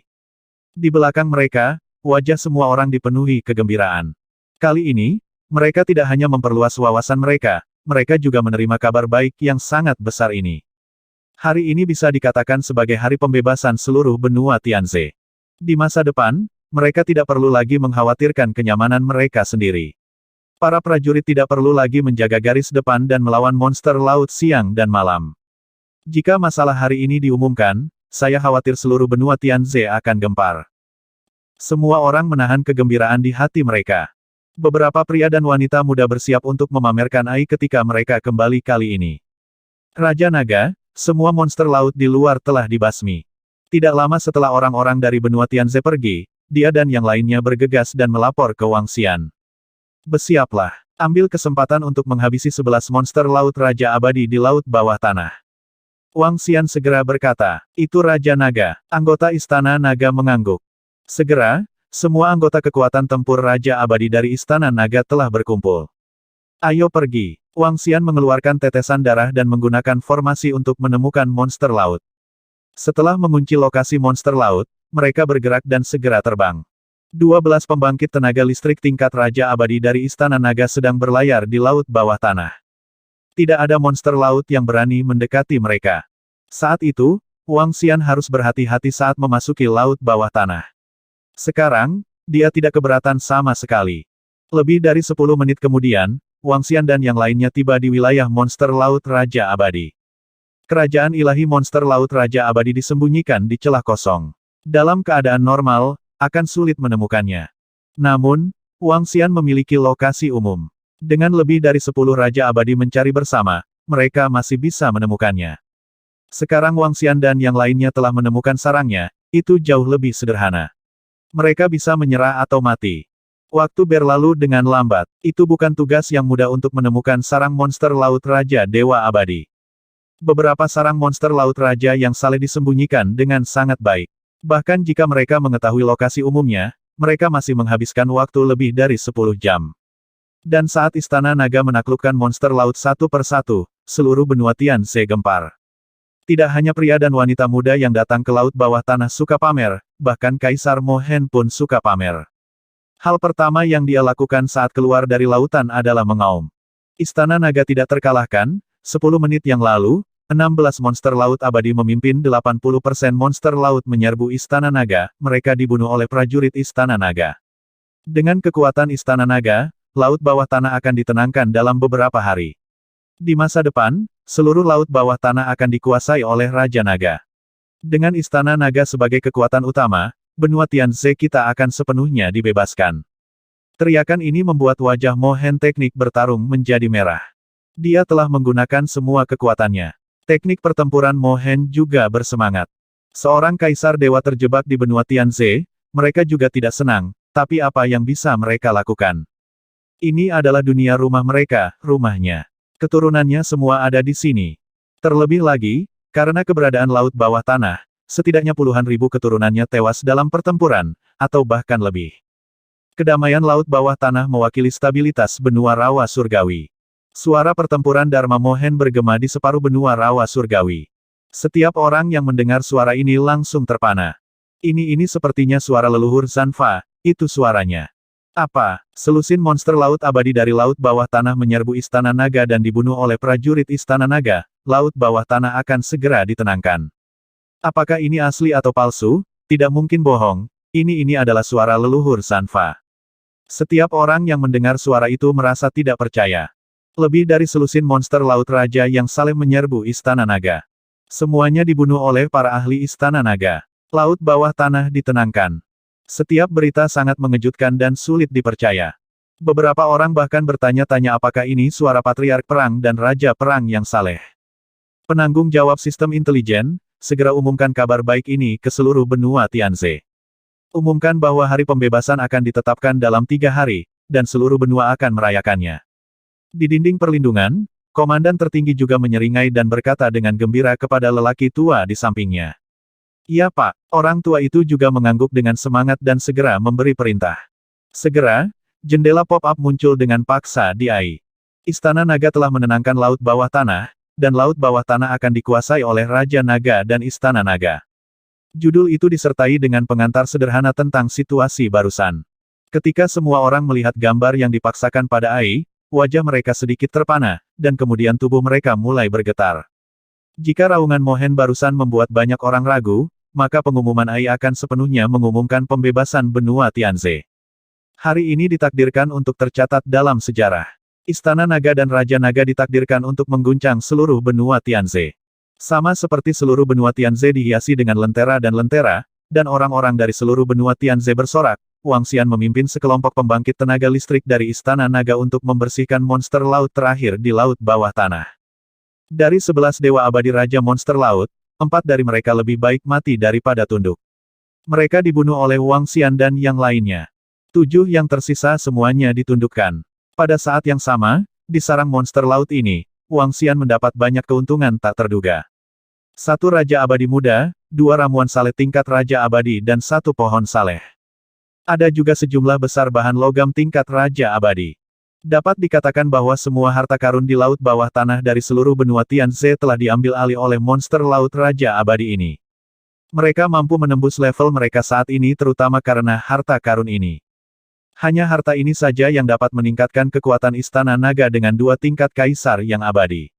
Di belakang mereka, wajah semua orang dipenuhi kegembiraan. Kali ini, mereka tidak hanya memperluas wawasan mereka, mereka juga menerima kabar baik yang sangat besar ini. Hari ini bisa dikatakan sebagai hari pembebasan seluruh benua Tianze. Di masa depan, mereka tidak perlu lagi mengkhawatirkan kenyamanan mereka sendiri. Para prajurit tidak perlu lagi menjaga garis depan dan melawan monster laut siang dan malam. Jika masalah hari ini diumumkan, saya khawatir seluruh benua Tianze akan gempar. Semua orang menahan kegembiraan di hati mereka. Beberapa pria dan wanita muda bersiap untuk memamerkan air ketika mereka kembali kali ini. Raja Naga, semua monster laut di luar telah dibasmi. Tidak lama setelah orang-orang dari benua Tianze pergi, dia dan yang lainnya bergegas dan melapor ke Wang Xian. Bersiaplah, ambil kesempatan untuk menghabisi 11 monster laut Raja Abadi di laut bawah tanah. Wang Xian segera berkata, itu Raja Naga. Anggota Istana Naga mengangguk. Segera, semua anggota kekuatan tempur Raja Abadi dari Istana Naga telah berkumpul. Ayo pergi. Wang Xian mengeluarkan tetesan darah dan menggunakan formasi untuk menemukan monster laut. Setelah mengunci lokasi monster laut, mereka bergerak dan segera terbang. 12 pembangkit tenaga listrik tingkat Raja Abadi dari Istana Naga sedang berlayar di laut bawah tanah. Tidak ada monster laut yang berani mendekati mereka. Saat itu, Wang Xian harus berhati-hati saat memasuki laut bawah tanah. Sekarang, dia tidak keberatan sama sekali. Lebih dari 10 menit kemudian, Wang Xian dan yang lainnya tiba di wilayah monster laut Raja Abadi. Kerajaan ilahi monster laut Raja Abadi disembunyikan di celah kosong. Dalam keadaan normal, akan sulit menemukannya. Namun, Wang Xian memiliki lokasi umum. Dengan lebih dari 10 Raja Abadi mencari bersama, mereka masih bisa menemukannya. Sekarang Wang Xian dan yang lainnya telah menemukan sarangnya, itu jauh lebih sederhana. Mereka bisa menyerah atau mati. Waktu berlalu dengan lambat, itu bukan tugas yang mudah untuk menemukan sarang monster laut Raja Dewa Abadi. Beberapa sarang monster laut Raja yang saling disembunyikan dengan sangat baik. Bahkan jika mereka mengetahui lokasi umumnya, mereka masih menghabiskan waktu lebih dari 10 jam. Dan saat Istana Naga menaklukkan monster laut satu persatu, seluruh benua Tianze gempar. Tidak hanya pria dan wanita muda yang datang ke laut bawah tanah suka pamer, bahkan Kaisar Mo Hen pun suka pamer. Hal pertama yang dia lakukan saat keluar dari lautan adalah mengaum. Istana Naga tidak terkalahkan, 10 menit yang lalu, 16 monster laut abadi memimpin 80% monster laut menyerbu Istana Naga, mereka dibunuh oleh prajurit Istana Naga. Dengan kekuatan Istana Naga, laut bawah tanah akan ditenangkan dalam beberapa hari. Di masa depan, seluruh laut bawah tanah akan dikuasai oleh Raja Naga. Dengan Istana Naga sebagai kekuatan utama, benua Tianze kita akan sepenuhnya dibebaskan. Teriakan ini membuat wajah Mo Hen teknik bertarung menjadi merah. Dia telah menggunakan semua kekuatannya. Teknik pertempuran Mo Hen juga bersemangat. Seorang kaisar dewa terjebak di benua Tianze, mereka juga tidak senang, tapi apa yang bisa mereka lakukan? Ini adalah dunia rumah mereka, rumahnya. Keturunannya semua ada di sini. Terlebih lagi, karena keberadaan laut bawah tanah, setidaknya puluhan ribu keturunannya tewas dalam pertempuran, atau bahkan lebih. Kedamaian laut bawah tanah mewakili stabilitas benua rawa surgawi. Suara pertempuran Dharma Mo Hen bergema di separuh benua rawa surgawi. Setiap orang yang mendengar suara ini langsung terpana. Ini sepertinya suara leluhur Zanfa, itu suaranya. Apa? Selusin monster laut abadi dari laut bawah tanah menyerbu Istana Naga dan dibunuh oleh prajurit Istana Naga, laut bawah tanah akan segera ditenangkan. Apakah ini asli atau palsu? Tidak mungkin bohong, ini adalah suara leluhur Zanfa. Setiap orang yang mendengar suara itu merasa tidak percaya. Lebih dari selusin monster laut raja yang saling menyerbu Istana Naga. Semuanya dibunuh oleh para ahli Istana Naga. Laut bawah tanah ditenangkan. Setiap berita sangat mengejutkan dan sulit dipercaya. Beberapa orang bahkan bertanya-tanya apakah ini suara Patriark Perang dan Raja Perang yang saleh. Penanggung jawab sistem intelijen, segera umumkan kabar baik ini ke seluruh benua Tianze. Umumkan bahwa hari pembebasan akan ditetapkan dalam 3 hari, dan seluruh benua akan merayakannya. Di dinding perlindungan, komandan tertinggi juga menyeringai dan berkata dengan gembira kepada lelaki tua di sampingnya. "Iya Pak." Orang tua itu juga mengangguk dengan semangat dan segera memberi perintah. Segera, jendela pop-up muncul dengan paksa di Ai. Istana Naga telah menenangkan Laut Bawah Tanah, dan Laut Bawah Tanah akan dikuasai oleh Raja Naga dan Istana Naga. Judul itu disertai dengan pengantar sederhana tentang situasi barusan. Ketika semua orang melihat gambar yang dipaksakan pada Ai, wajah mereka sedikit terpana, dan kemudian tubuh mereka mulai bergetar. Jika raungan Mohen barusan membuat banyak orang ragu, maka pengumuman Ai akan sepenuhnya mengumumkan pembebasan benua Tianze. Hari ini ditakdirkan untuk tercatat dalam sejarah. Istana Naga dan Raja Naga ditakdirkan untuk mengguncang seluruh benua Tianze. Sama seperti seluruh benua Tianze dihiasi dengan lentera, dan orang-orang dari seluruh benua Tianze bersorak, Wang Xian memimpin sekelompok pembangkit tenaga listrik dari Istana Naga untuk membersihkan monster laut terakhir di Laut Bawah Tanah. Dari 11 Dewa Abadi Raja Monster Laut, 4 dari mereka lebih baik mati daripada tunduk. Mereka dibunuh oleh Wang Xian dan yang lainnya. 7 yang tersisa semuanya ditundukkan. Pada saat yang sama, di sarang monster laut ini, Wang Xian mendapat banyak keuntungan tak terduga. 1 Raja Abadi Muda, 2 ramuan saleh tingkat Raja Abadi dan 1 pohon saleh. Ada juga sejumlah besar bahan logam tingkat Raja Abadi. Dapat dikatakan bahwa semua harta karun di Laut Bawah Tanah dari seluruh benua Tianze telah diambil alih oleh monster laut Raja Abadi ini. Mereka mampu menembus level mereka saat ini terutama karena harta karun ini. Hanya harta ini saja yang dapat meningkatkan kekuatan Istana Naga dengan 2 tingkat Kaisar yang abadi.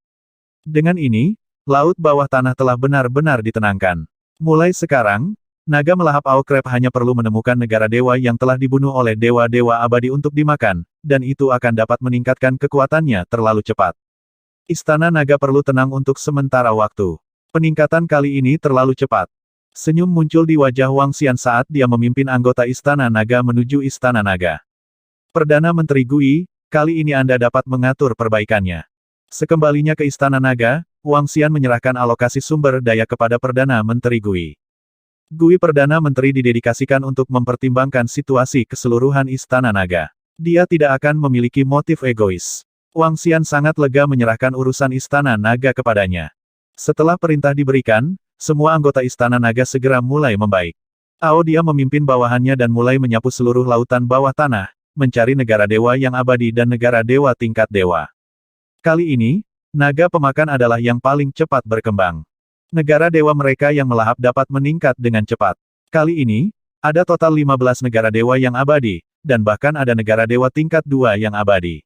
Dengan ini, Laut Bawah Tanah telah benar-benar ditenangkan. Mulai sekarang, Naga melahap Aukrep hanya perlu menemukan negara dewa yang telah dibunuh oleh dewa-dewa abadi untuk dimakan, dan itu akan dapat meningkatkan kekuatannya terlalu cepat. Istana Naga perlu tenang untuk sementara waktu. Peningkatan kali ini terlalu cepat. Senyum muncul di wajah Wang Xian saat dia memimpin anggota Istana Naga menuju Istana Naga. Perdana Menteri Gui, kali ini Anda dapat mengatur perbaikannya. Sekembalinya ke Istana Naga, Wang Xian menyerahkan alokasi sumber daya kepada Perdana Menteri Gui. Gui Perdana Menteri didedikasikan untuk mempertimbangkan situasi keseluruhan Istana Naga. Dia tidak akan memiliki motif egois. Wang Xian sangat lega menyerahkan urusan Istana Naga kepadanya. Setelah perintah diberikan, semua anggota Istana Naga segera mulai membaik. Dia memimpin bawahannya dan mulai menyapu seluruh lautan bawah tanah, mencari negara dewa yang abadi dan negara dewa tingkat dewa. Kali ini, naga pemakan adalah yang paling cepat berkembang. Negara dewa mereka yang melahap dapat meningkat dengan cepat. Kali ini, ada total 15 negara dewa yang abadi, dan bahkan ada negara dewa tingkat 2 yang abadi.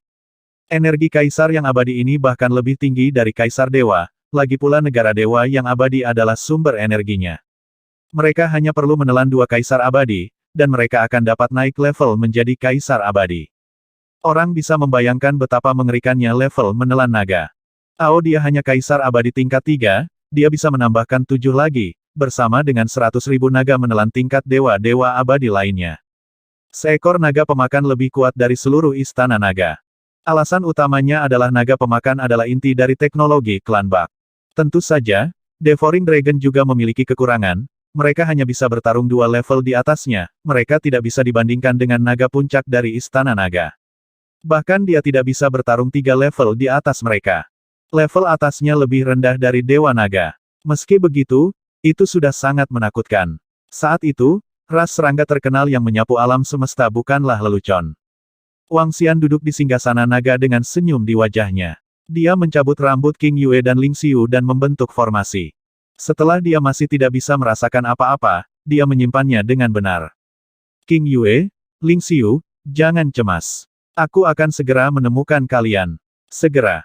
Energi Kaisar yang abadi ini bahkan lebih tinggi dari Kaisar Dewa, lagi pula negara dewa yang abadi adalah sumber energinya. Mereka hanya perlu menelan 2 Kaisar abadi, dan mereka akan dapat naik level menjadi Kaisar abadi. Orang bisa membayangkan betapa mengerikannya level menelan naga. Dia hanya Kaisar abadi tingkat 3, dia bisa menambahkan 7 lagi, bersama dengan 100.000 naga menelan tingkat dewa-dewa abadi lainnya. Seekor naga pemakan lebih kuat dari seluruh Istana Naga. Alasan utamanya adalah naga pemakan adalah inti dari teknologi klan Bak. Tentu saja, Devouring Dragon juga memiliki kekurangan, mereka hanya bisa bertarung 2 level di atasnya, mereka tidak bisa dibandingkan dengan naga puncak dari Istana Naga. Bahkan dia tidak bisa bertarung 3 level di atas mereka. Level atasnya lebih rendah dari Dewa Naga. Meski begitu, itu sudah sangat menakutkan. Saat itu, ras serangga terkenal yang menyapu alam semesta bukanlah lelucon. Wang Xian duduk di singgasana naga dengan senyum di wajahnya. Dia mencabut rambut King Yue dan Ling Xiu dan membentuk formasi. Setelah dia masih tidak bisa merasakan apa-apa, dia menyimpannya dengan benar. King Yue, Ling Xiu, jangan cemas. Aku akan segera menemukan kalian. Segera.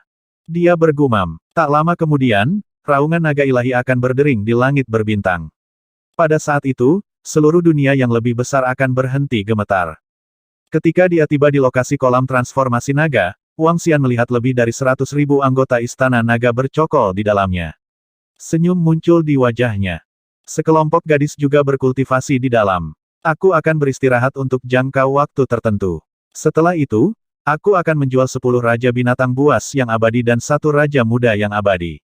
Dia bergumam. Tak lama kemudian, raungan naga ilahi akan berdering di langit berbintang. Pada saat itu, seluruh dunia yang lebih besar akan berhenti gemetar. Ketika dia tiba di lokasi kolam transformasi naga, Wang Xian melihat lebih dari 100.000 anggota Istana Naga bercokol di dalamnya. Senyum muncul di wajahnya. Sekelompok gadis juga berkultivasi di dalam. Aku akan beristirahat untuk jangka waktu tertentu. Setelah itu, aku akan menjual 10 Raja Binatang Buas yang abadi dan 1 Raja Muda yang abadi.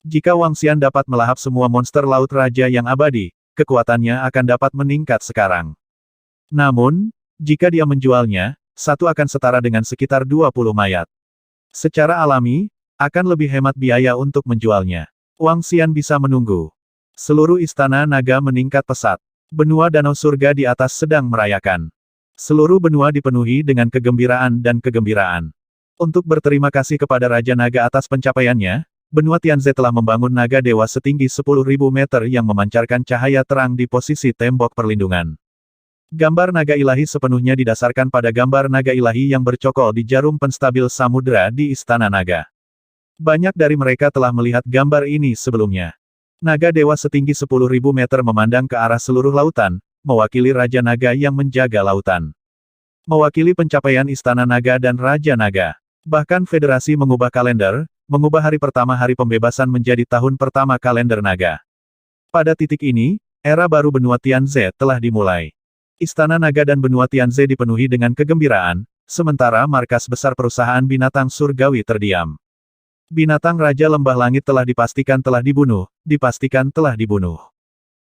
Jika Wang Xian dapat melahap semua monster laut Raja yang abadi, kekuatannya akan dapat meningkat sekarang. Namun, jika dia menjualnya, satu akan setara dengan sekitar 20 mayat. Secara alami, akan lebih hemat biaya untuk menjualnya. Wang Xian bisa menunggu. Seluruh istana naga meningkat pesat. Benua Danau Surga di atas sedang merayakan. Seluruh benua dipenuhi dengan kegembiraan dan kegembiraan. Untuk berterima kasih kepada Raja Naga atas pencapaiannya, benua Tianze telah membangun naga dewa setinggi 10.000 meter yang memancarkan cahaya terang di posisi tembok perlindungan. Gambar naga ilahi sepenuhnya didasarkan pada gambar naga ilahi yang bercokol di jarum penstabil samudera di Istana Naga. Banyak dari mereka telah melihat gambar ini sebelumnya. Naga dewa setinggi 10.000 meter memandang ke arah seluruh lautan, mewakili Raja Naga yang menjaga lautan. Mewakili pencapaian Istana Naga dan Raja Naga. Bahkan Federasi mengubah kalender, mengubah hari pertama hari pembebasan menjadi tahun pertama kalender naga. Pada titik ini, era baru benua Tianze telah dimulai. Istana Naga dan benua Tianze dipenuhi dengan kegembiraan, sementara markas besar perusahaan binatang surgawi terdiam. Binatang Raja Lembah Langit telah dipastikan telah dibunuh.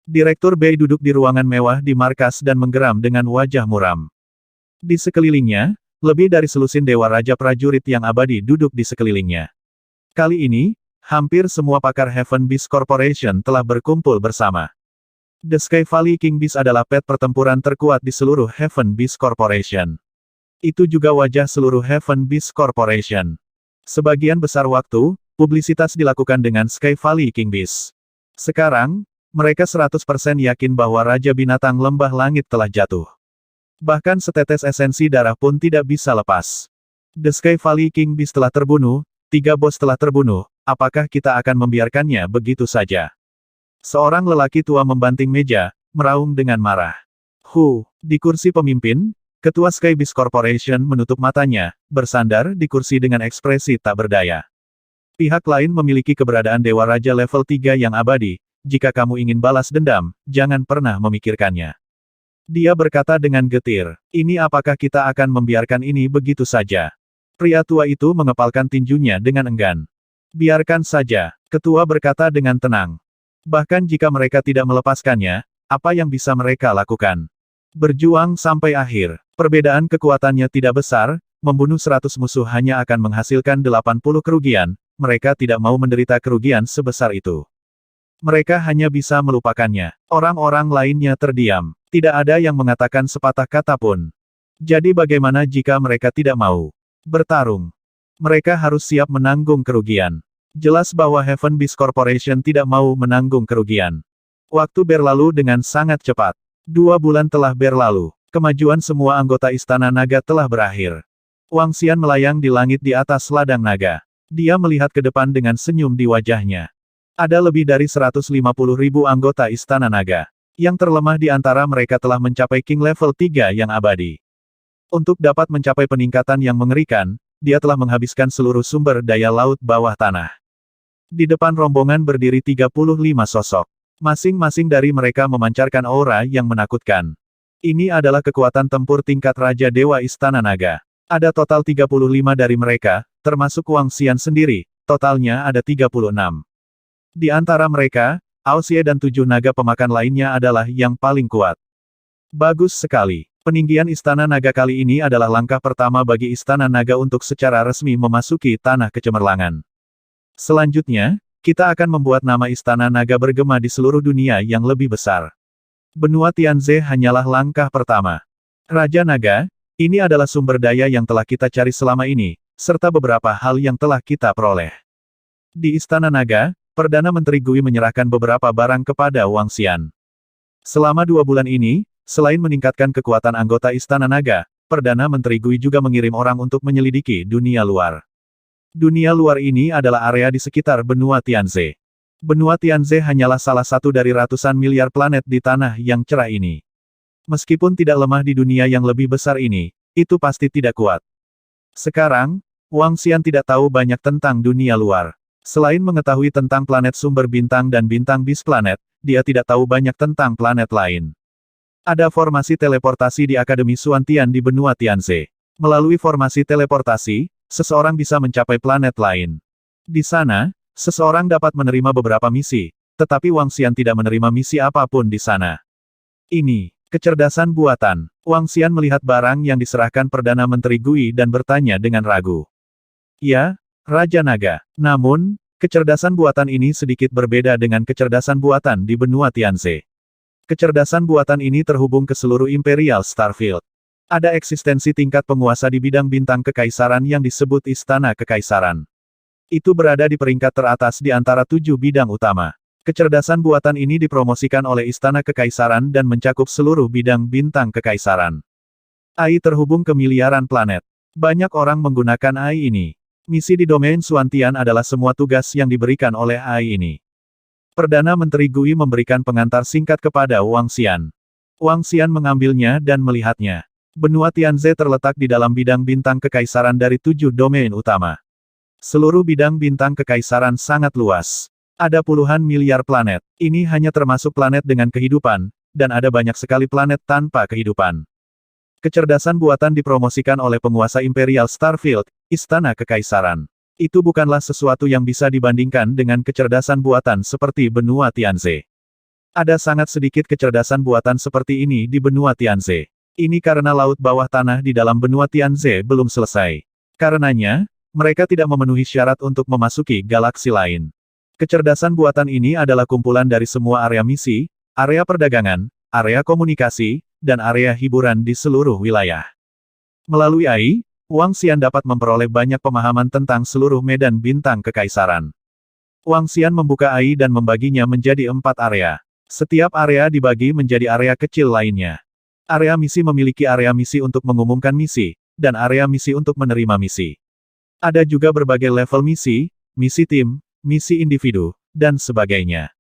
Direktur Bei duduk di ruangan mewah di markas dan menggeram dengan wajah muram. Di sekelilingnya, lebih dari selusin dewa Raja prajurit yang abadi duduk di sekelilingnya. Kali ini, hampir semua pakar Heaven Beast Corporation telah berkumpul bersama. The Sky Valley King Beast adalah pet pertempuran terkuat di seluruh Heaven Beast Corporation. Itu juga wajah seluruh Heaven Beast Corporation. Sebagian besar waktu, publisitas dilakukan dengan Sky Valley King Beast. Sekarang, mereka 100% yakin bahwa Raja Binatang Lembah Langit telah jatuh. Bahkan setetes esensi darah pun tidak bisa lepas. The Sky Valley King Beast telah terbunuh, 3 bos telah terbunuh, apakah kita akan membiarkannya begitu saja? Seorang lelaki tua membanting meja, meraung dengan marah. Di kursi pemimpin, Ketua Sky Beast Corporation menutup matanya, bersandar di kursi dengan ekspresi tak berdaya. Pihak lain memiliki keberadaan Dewa Raja level 3 yang abadi, jika kamu ingin balas dendam, jangan pernah memikirkannya. Dia berkata dengan getir, ini apakah kita akan membiarkan ini begitu saja? Pria tua itu mengepalkan tinjunya dengan enggan. Biarkan saja, ketua berkata dengan tenang. Bahkan jika mereka tidak melepaskannya, apa yang bisa mereka lakukan? Berjuang sampai akhir. Perbedaan kekuatannya tidak besar, membunuh 100 musuh hanya akan menghasilkan 80 kerugian, mereka tidak mau menderita kerugian sebesar itu. Mereka hanya bisa melupakannya. Orang-orang lainnya terdiam. Tidak ada yang mengatakan sepatah kata pun. Jadi bagaimana jika mereka tidak mau bertarung? Mereka harus siap menanggung kerugian. Jelas bahwa Heaven Beast Corporation tidak mau menanggung kerugian. Waktu berlalu dengan sangat cepat. 2 bulan telah berlalu. Kemajuan semua anggota Istana Naga telah berakhir. Wang Xian melayang di langit di atas ladang naga. Dia melihat ke depan dengan senyum di wajahnya. Ada lebih dari 150.000 anggota Istana Naga. Yang terlemah di antara mereka telah mencapai King level 3 yang abadi. Untuk dapat mencapai peningkatan yang mengerikan, dia telah menghabiskan seluruh sumber daya laut bawah tanah. Di depan rombongan berdiri 35 sosok. Masing-masing dari mereka memancarkan aura yang menakutkan. Ini adalah kekuatan tempur tingkat Raja Dewa Istana Naga. Ada total 35 dari mereka, termasuk Wang Xian sendiri, totalnya ada 36. Di antara mereka, Ao Xie dan 7 naga pemakan lainnya adalah yang paling kuat. Bagus sekali. Peninggian Istana Naga kali ini adalah langkah pertama bagi Istana Naga untuk secara resmi memasuki tanah kecemerlangan. Selanjutnya, kita akan membuat nama Istana Naga bergema di seluruh dunia yang lebih besar. Benua Tianze hanyalah langkah pertama. Raja Naga, ini adalah sumber daya yang telah kita cari selama ini, serta beberapa hal yang telah kita peroleh. Di Istana Naga, Perdana Menteri Gui menyerahkan beberapa barang kepada Wang Xian. Selama 2 bulan ini, selain meningkatkan kekuatan anggota Istana Naga, Perdana Menteri Gui juga mengirim orang untuk menyelidiki dunia luar. Dunia luar ini adalah area di sekitar benua Tianze. Benua Tianze hanyalah salah satu dari ratusan miliar planet di tanah yang cerah ini. Meskipun tidak lemah di dunia yang lebih besar ini, itu pasti tidak kuat. Sekarang, Wang Xian tidak tahu banyak tentang dunia luar. Selain mengetahui tentang planet sumber bintang dan bintang bis planet, dia tidak tahu banyak tentang planet lain. Ada formasi teleportasi di Akademi Xuantian di benua Tianze. Melalui formasi teleportasi, seseorang bisa mencapai planet lain. Di sana, seseorang dapat menerima beberapa misi, tetapi Wang Xian tidak menerima misi apapun di sana. Ini, kecerdasan buatan. Wang Xian melihat barang yang diserahkan Perdana Menteri Gui dan bertanya dengan ragu. Ya, Raja Naga. Namun, kecerdasan buatan ini sedikit berbeda dengan kecerdasan buatan di benua Tianze. Kecerdasan buatan ini terhubung ke seluruh Imperial Starfield. Ada eksistensi tingkat penguasa di bidang bintang kekaisaran yang disebut Istana Kekaisaran. Itu berada di peringkat teratas di antara 7 bidang utama. Kecerdasan buatan ini dipromosikan oleh Istana Kekaisaran dan mencakup seluruh bidang bintang kekaisaran. AI terhubung ke miliaran planet. Banyak orang menggunakan AI ini. Misi di domain Xuantian adalah semua tugas yang diberikan oleh AI ini. Perdana Menteri Gui memberikan pengantar singkat kepada Wang Xian. Wang Xian mengambilnya dan melihatnya. Benua Tianze terletak di dalam bidang bintang kekaisaran dari 7 domain utama. Seluruh bidang bintang kekaisaran sangat luas. Ada puluhan miliar planet. Ini hanya termasuk planet dengan kehidupan, dan ada banyak sekali planet tanpa kehidupan. Kecerdasan buatan dipromosikan oleh penguasa Imperial Starfield, Istana Kekaisaran. Itu bukanlah sesuatu yang bisa dibandingkan dengan kecerdasan buatan seperti benua Tianze. Ada sangat sedikit kecerdasan buatan seperti ini di benua Tianze. Ini karena laut bawah tanah di dalam benua Tianze belum selesai. Karenanya, mereka tidak memenuhi syarat untuk memasuki galaksi lain. Kecerdasan buatan ini adalah kumpulan dari semua area misi, area perdagangan, area komunikasi, dan area hiburan di seluruh wilayah. Melalui AI, Wang Xian dapat memperoleh banyak pemahaman tentang seluruh medan bintang kekaisaran. Wang Xian membuka AI dan membaginya menjadi 4 area. Setiap area dibagi menjadi area kecil lainnya. Area misi memiliki area misi untuk mengumumkan misi, dan area misi untuk menerima misi. Ada juga berbagai level misi, misi tim, misi individu, dan sebagainya.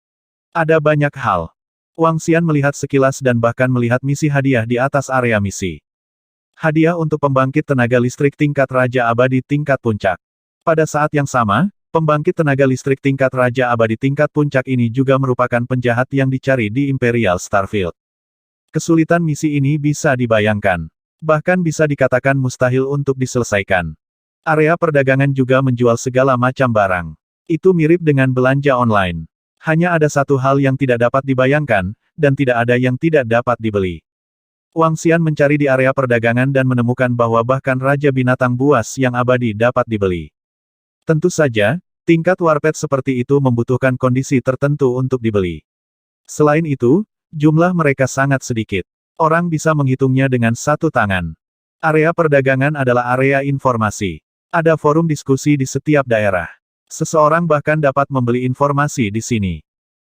Ada banyak hal. Wang Xian melihat sekilas dan bahkan melihat misi hadiah di atas area misi. Hadiah untuk pembangkit tenaga listrik tingkat Raja Abadi tingkat puncak. Pada saat yang sama, pembangkit tenaga listrik tingkat Raja Abadi tingkat puncak ini juga merupakan penjahat yang dicari di Imperial Starfield. Kesulitan misi ini bisa dibayangkan. Bahkan bisa dikatakan mustahil untuk diselesaikan. Area perdagangan juga menjual segala macam barang. Itu mirip dengan belanja online. Hanya ada satu hal yang tidak dapat dibayangkan, dan tidak ada yang tidak dapat dibeli. Wang Xian mencari di area perdagangan dan menemukan bahwa bahkan Raja Binatang Buas yang abadi dapat dibeli. Tentu saja, tingkat warped seperti itu membutuhkan kondisi tertentu untuk dibeli. Selain itu, jumlah mereka sangat sedikit. Orang bisa menghitungnya dengan satu tangan. Area perdagangan adalah area informasi. Ada forum diskusi di setiap daerah. Seseorang bahkan dapat membeli informasi di sini.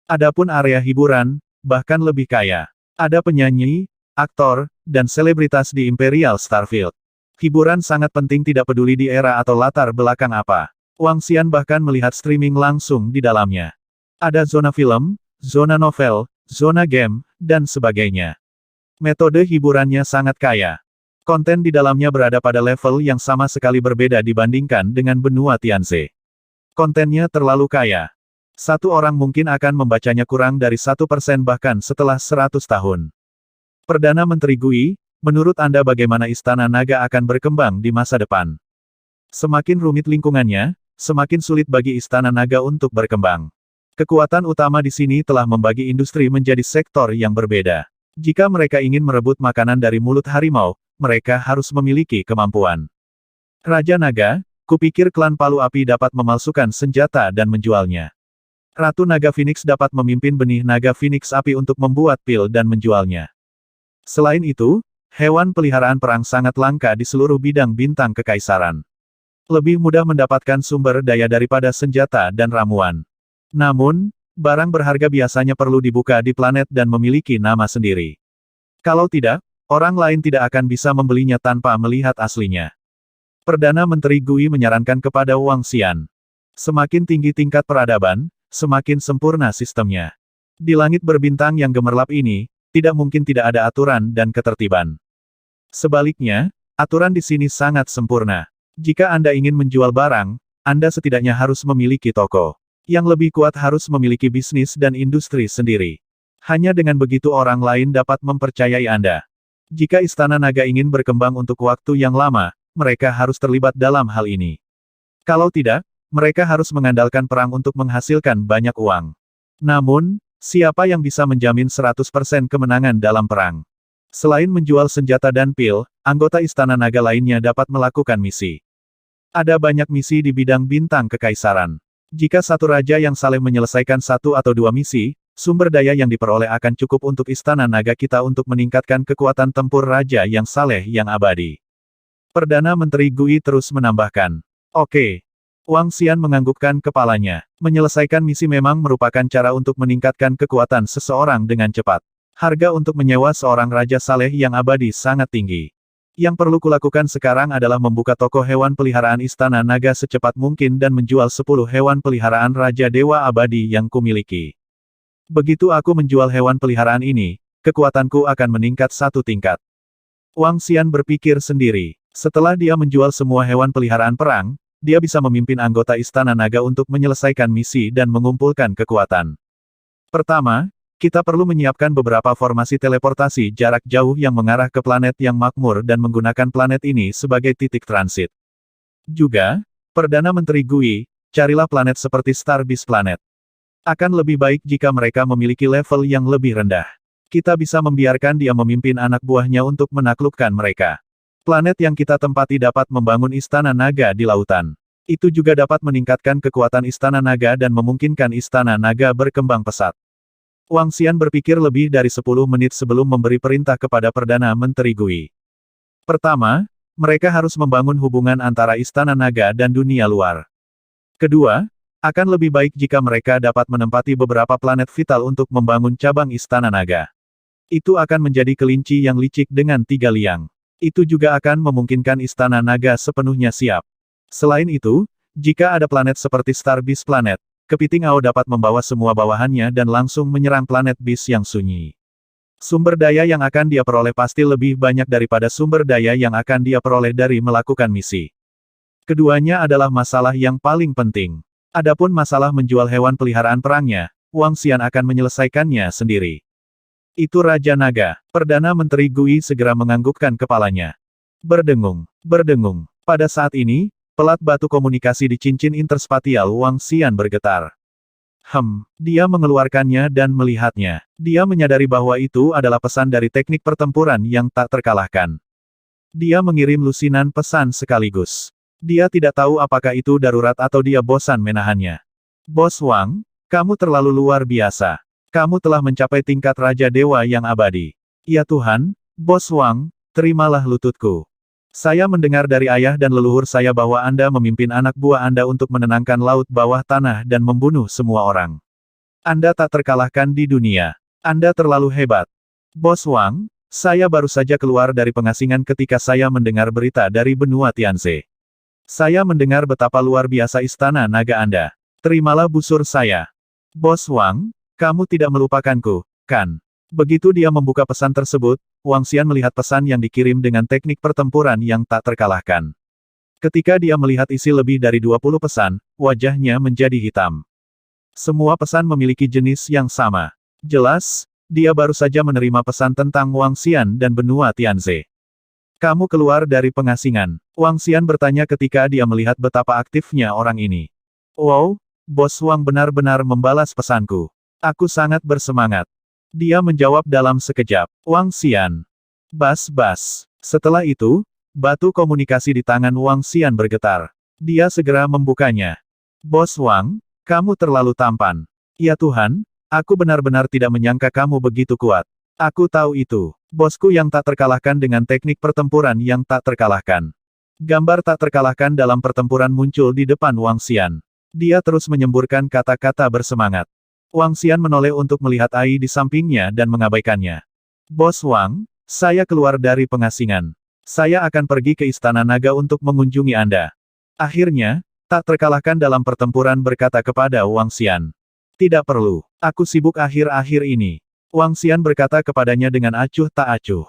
Adapun area hiburan, bahkan lebih kaya. Ada penyanyi, aktor, dan selebritas di Imperial Starfield. Hiburan sangat penting tidak peduli di era atau latar belakang apa. Wang Xian bahkan melihat streaming langsung di dalamnya. Ada zona film, zona novel, zona game, dan sebagainya. Metode hiburannya sangat kaya. Konten di dalamnya berada pada level yang sama sekali berbeda dibandingkan dengan benua Tianze. Kontennya terlalu kaya. Satu orang mungkin akan membacanya kurang dari 1% bahkan setelah 100 tahun. Perdana Menteri Gui, menurut Anda bagaimana Istana Naga akan berkembang di masa depan? Semakin rumit lingkungannya, semakin sulit bagi Istana Naga untuk berkembang. Kekuatan utama di sini telah membagi industri menjadi sektor yang berbeda. Jika mereka ingin merebut makanan dari mulut harimau, mereka harus memiliki kemampuan. Raja Naga, kupikir klan Palu Api dapat memalsukan senjata dan menjualnya. Ratu Naga Phoenix dapat memimpin benih Naga Phoenix Api untuk membuat pil dan menjualnya. Selain itu, hewan peliharaan perang sangat langka di seluruh bidang bintang kekaisaran. Lebih mudah mendapatkan sumber daya daripada senjata dan ramuan. Namun, barang berharga biasanya perlu dibuka di planet dan memiliki nama sendiri. Kalau tidak, orang lain tidak akan bisa membelinya tanpa melihat aslinya. Perdana Menteri Gui menyarankan kepada Wang Xian. Semakin tinggi tingkat peradaban, semakin sempurna sistemnya. Di langit berbintang yang gemerlap ini, tidak mungkin tidak ada aturan dan ketertiban. Sebaliknya, aturan di sini sangat sempurna. Jika Anda ingin menjual barang, Anda setidaknya harus memiliki toko. Yang lebih kuat harus memiliki bisnis dan industri sendiri. Hanya dengan begitu orang lain dapat mempercayai Anda. Jika Istana Naga ingin berkembang untuk waktu yang lama, mereka harus terlibat dalam hal ini. Kalau tidak, mereka harus mengandalkan perang untuk menghasilkan banyak uang. Namun, siapa yang bisa menjamin 100% kemenangan dalam perang? Selain menjual senjata dan pil, anggota Istana Naga lainnya dapat melakukan misi. Ada banyak misi di bidang bintang kekaisaran. Jika satu raja yang saleh menyelesaikan satu atau dua misi, sumber daya yang diperoleh akan cukup untuk Istana Naga kita untuk meningkatkan kekuatan tempur raja yang saleh yang abadi. Perdana Menteri Gui terus menambahkan. Oke. Wang Xian menganggukkan kepalanya. Menyelesaikan misi memang merupakan cara untuk meningkatkan kekuatan seseorang dengan cepat. Harga untuk menyewa seorang raja saleh yang abadi sangat tinggi. Yang perlu kulakukan sekarang adalah membuka toko hewan peliharaan Istana Naga secepat mungkin dan menjual 10 hewan peliharaan Raja Dewa Abadi yang kumiliki. Begitu aku menjual hewan peliharaan ini, kekuatanku akan meningkat satu tingkat. Wang Xian berpikir sendiri. Setelah dia menjual semua hewan peliharaan perang, dia bisa memimpin anggota Istana Naga untuk menyelesaikan misi dan mengumpulkan kekuatan. Pertama, kita perlu menyiapkan beberapa formasi teleportasi jarak jauh yang mengarah ke planet yang makmur dan menggunakan planet ini sebagai titik transit. Juga, Perdana Menteri Gui, carilah planet seperti Star Beast Planet. Akan lebih baik jika mereka memiliki level yang lebih rendah. Kita bisa membiarkan dia memimpin anak buahnya untuk menaklukkan mereka. Planet yang kita tempati dapat membangun Istana Naga di lautan. Itu juga dapat meningkatkan kekuatan Istana Naga dan memungkinkan Istana Naga berkembang pesat. Wang Xian berpikir lebih dari 10 menit sebelum memberi perintah kepada Perdana Menteri Gui. Pertama, mereka harus membangun hubungan antara Istana Naga dan dunia luar. Kedua, akan lebih baik jika mereka dapat menempati beberapa planet vital untuk membangun cabang Istana Naga. Itu akan menjadi kelinci yang licik dengan 3 liang. Itu juga akan memungkinkan Istana Naga sepenuhnya siap. Selain itu, jika ada planet seperti Star Beast Planet, Kepiting Ao dapat membawa semua bawahannya dan langsung menyerang planet Beast yang sunyi. Sumber daya yang akan dia peroleh pasti lebih banyak daripada sumber daya yang akan dia peroleh dari melakukan misi. Keduanya adalah masalah yang paling penting. Adapun masalah menjual hewan peliharaan perangnya, Wang Xian akan menyelesaikannya sendiri. Itu Raja Naga. Perdana Menteri Gui segera menganggukkan kepalanya. Berdengung. Berdengung. Pada saat ini, pelat batu komunikasi di cincin interspatial Wang Xian bergetar. Dia mengeluarkannya dan melihatnya. Dia menyadari bahwa itu adalah pesan dari teknik pertempuran yang tak terkalahkan. Dia mengirim lusinan pesan sekaligus. Dia tidak tahu apakah itu darurat atau dia bosan menahannya. Bos Wang, kamu terlalu luar biasa. Kamu telah mencapai tingkat Raja Dewa yang abadi. Ya Tuhan, Bos Wang, terimalah lututku. Saya mendengar dari ayah dan leluhur saya bahwa Anda memimpin anak buah Anda untuk menenangkan laut bawah tanah dan membunuh semua orang. Anda tak terkalahkan di dunia. Anda terlalu hebat. Bos Wang, saya baru saja keluar dari pengasingan ketika saya mendengar berita dari benua Tianze. Saya mendengar betapa luar biasa Istana Naga Anda. Terimalah busur saya. Bos Wang, kamu tidak melupakanku, kan? Begitu dia membuka pesan tersebut, Wang Xian melihat pesan yang dikirim dengan teknik pertempuran yang tak terkalahkan. Ketika dia melihat isi lebih dari 20 pesan, wajahnya menjadi hitam. Semua pesan memiliki jenis yang sama. Jelas, dia baru saja menerima pesan tentang Wang Xian dan benua Tianze. Kamu keluar dari pengasingan. Wang Xian bertanya ketika dia melihat betapa aktifnya orang ini. Wow, Bos Wang benar-benar membalas pesanku. Aku sangat bersemangat. Dia menjawab dalam sekejap. Wang Xian. Bas-bas. Setelah itu, batu komunikasi di tangan Wang Xian bergetar. Dia segera membukanya. Bos Wang, kamu terlalu tampan. Ya Tuhan, aku benar-benar tidak menyangka kamu begitu kuat. Aku tahu itu. Bosku yang tak terkalahkan dengan teknik pertempuran yang tak terkalahkan. Gambar tak terkalahkan dalam pertempuran muncul di depan Wang Xian. Dia terus menyemburkan kata-kata bersemangat. Wang Xian menoleh untuk melihat Ai di sampingnya dan mengabaikannya. Bos Wang, saya keluar dari pengasingan. Saya akan pergi ke Istana Naga untuk mengunjungi Anda. Akhirnya, tak terkalahkan dalam pertempuran berkata kepada Wang Xian. Tidak perlu, aku sibuk akhir-akhir ini. Wang Xian berkata kepadanya dengan acuh tak acuh.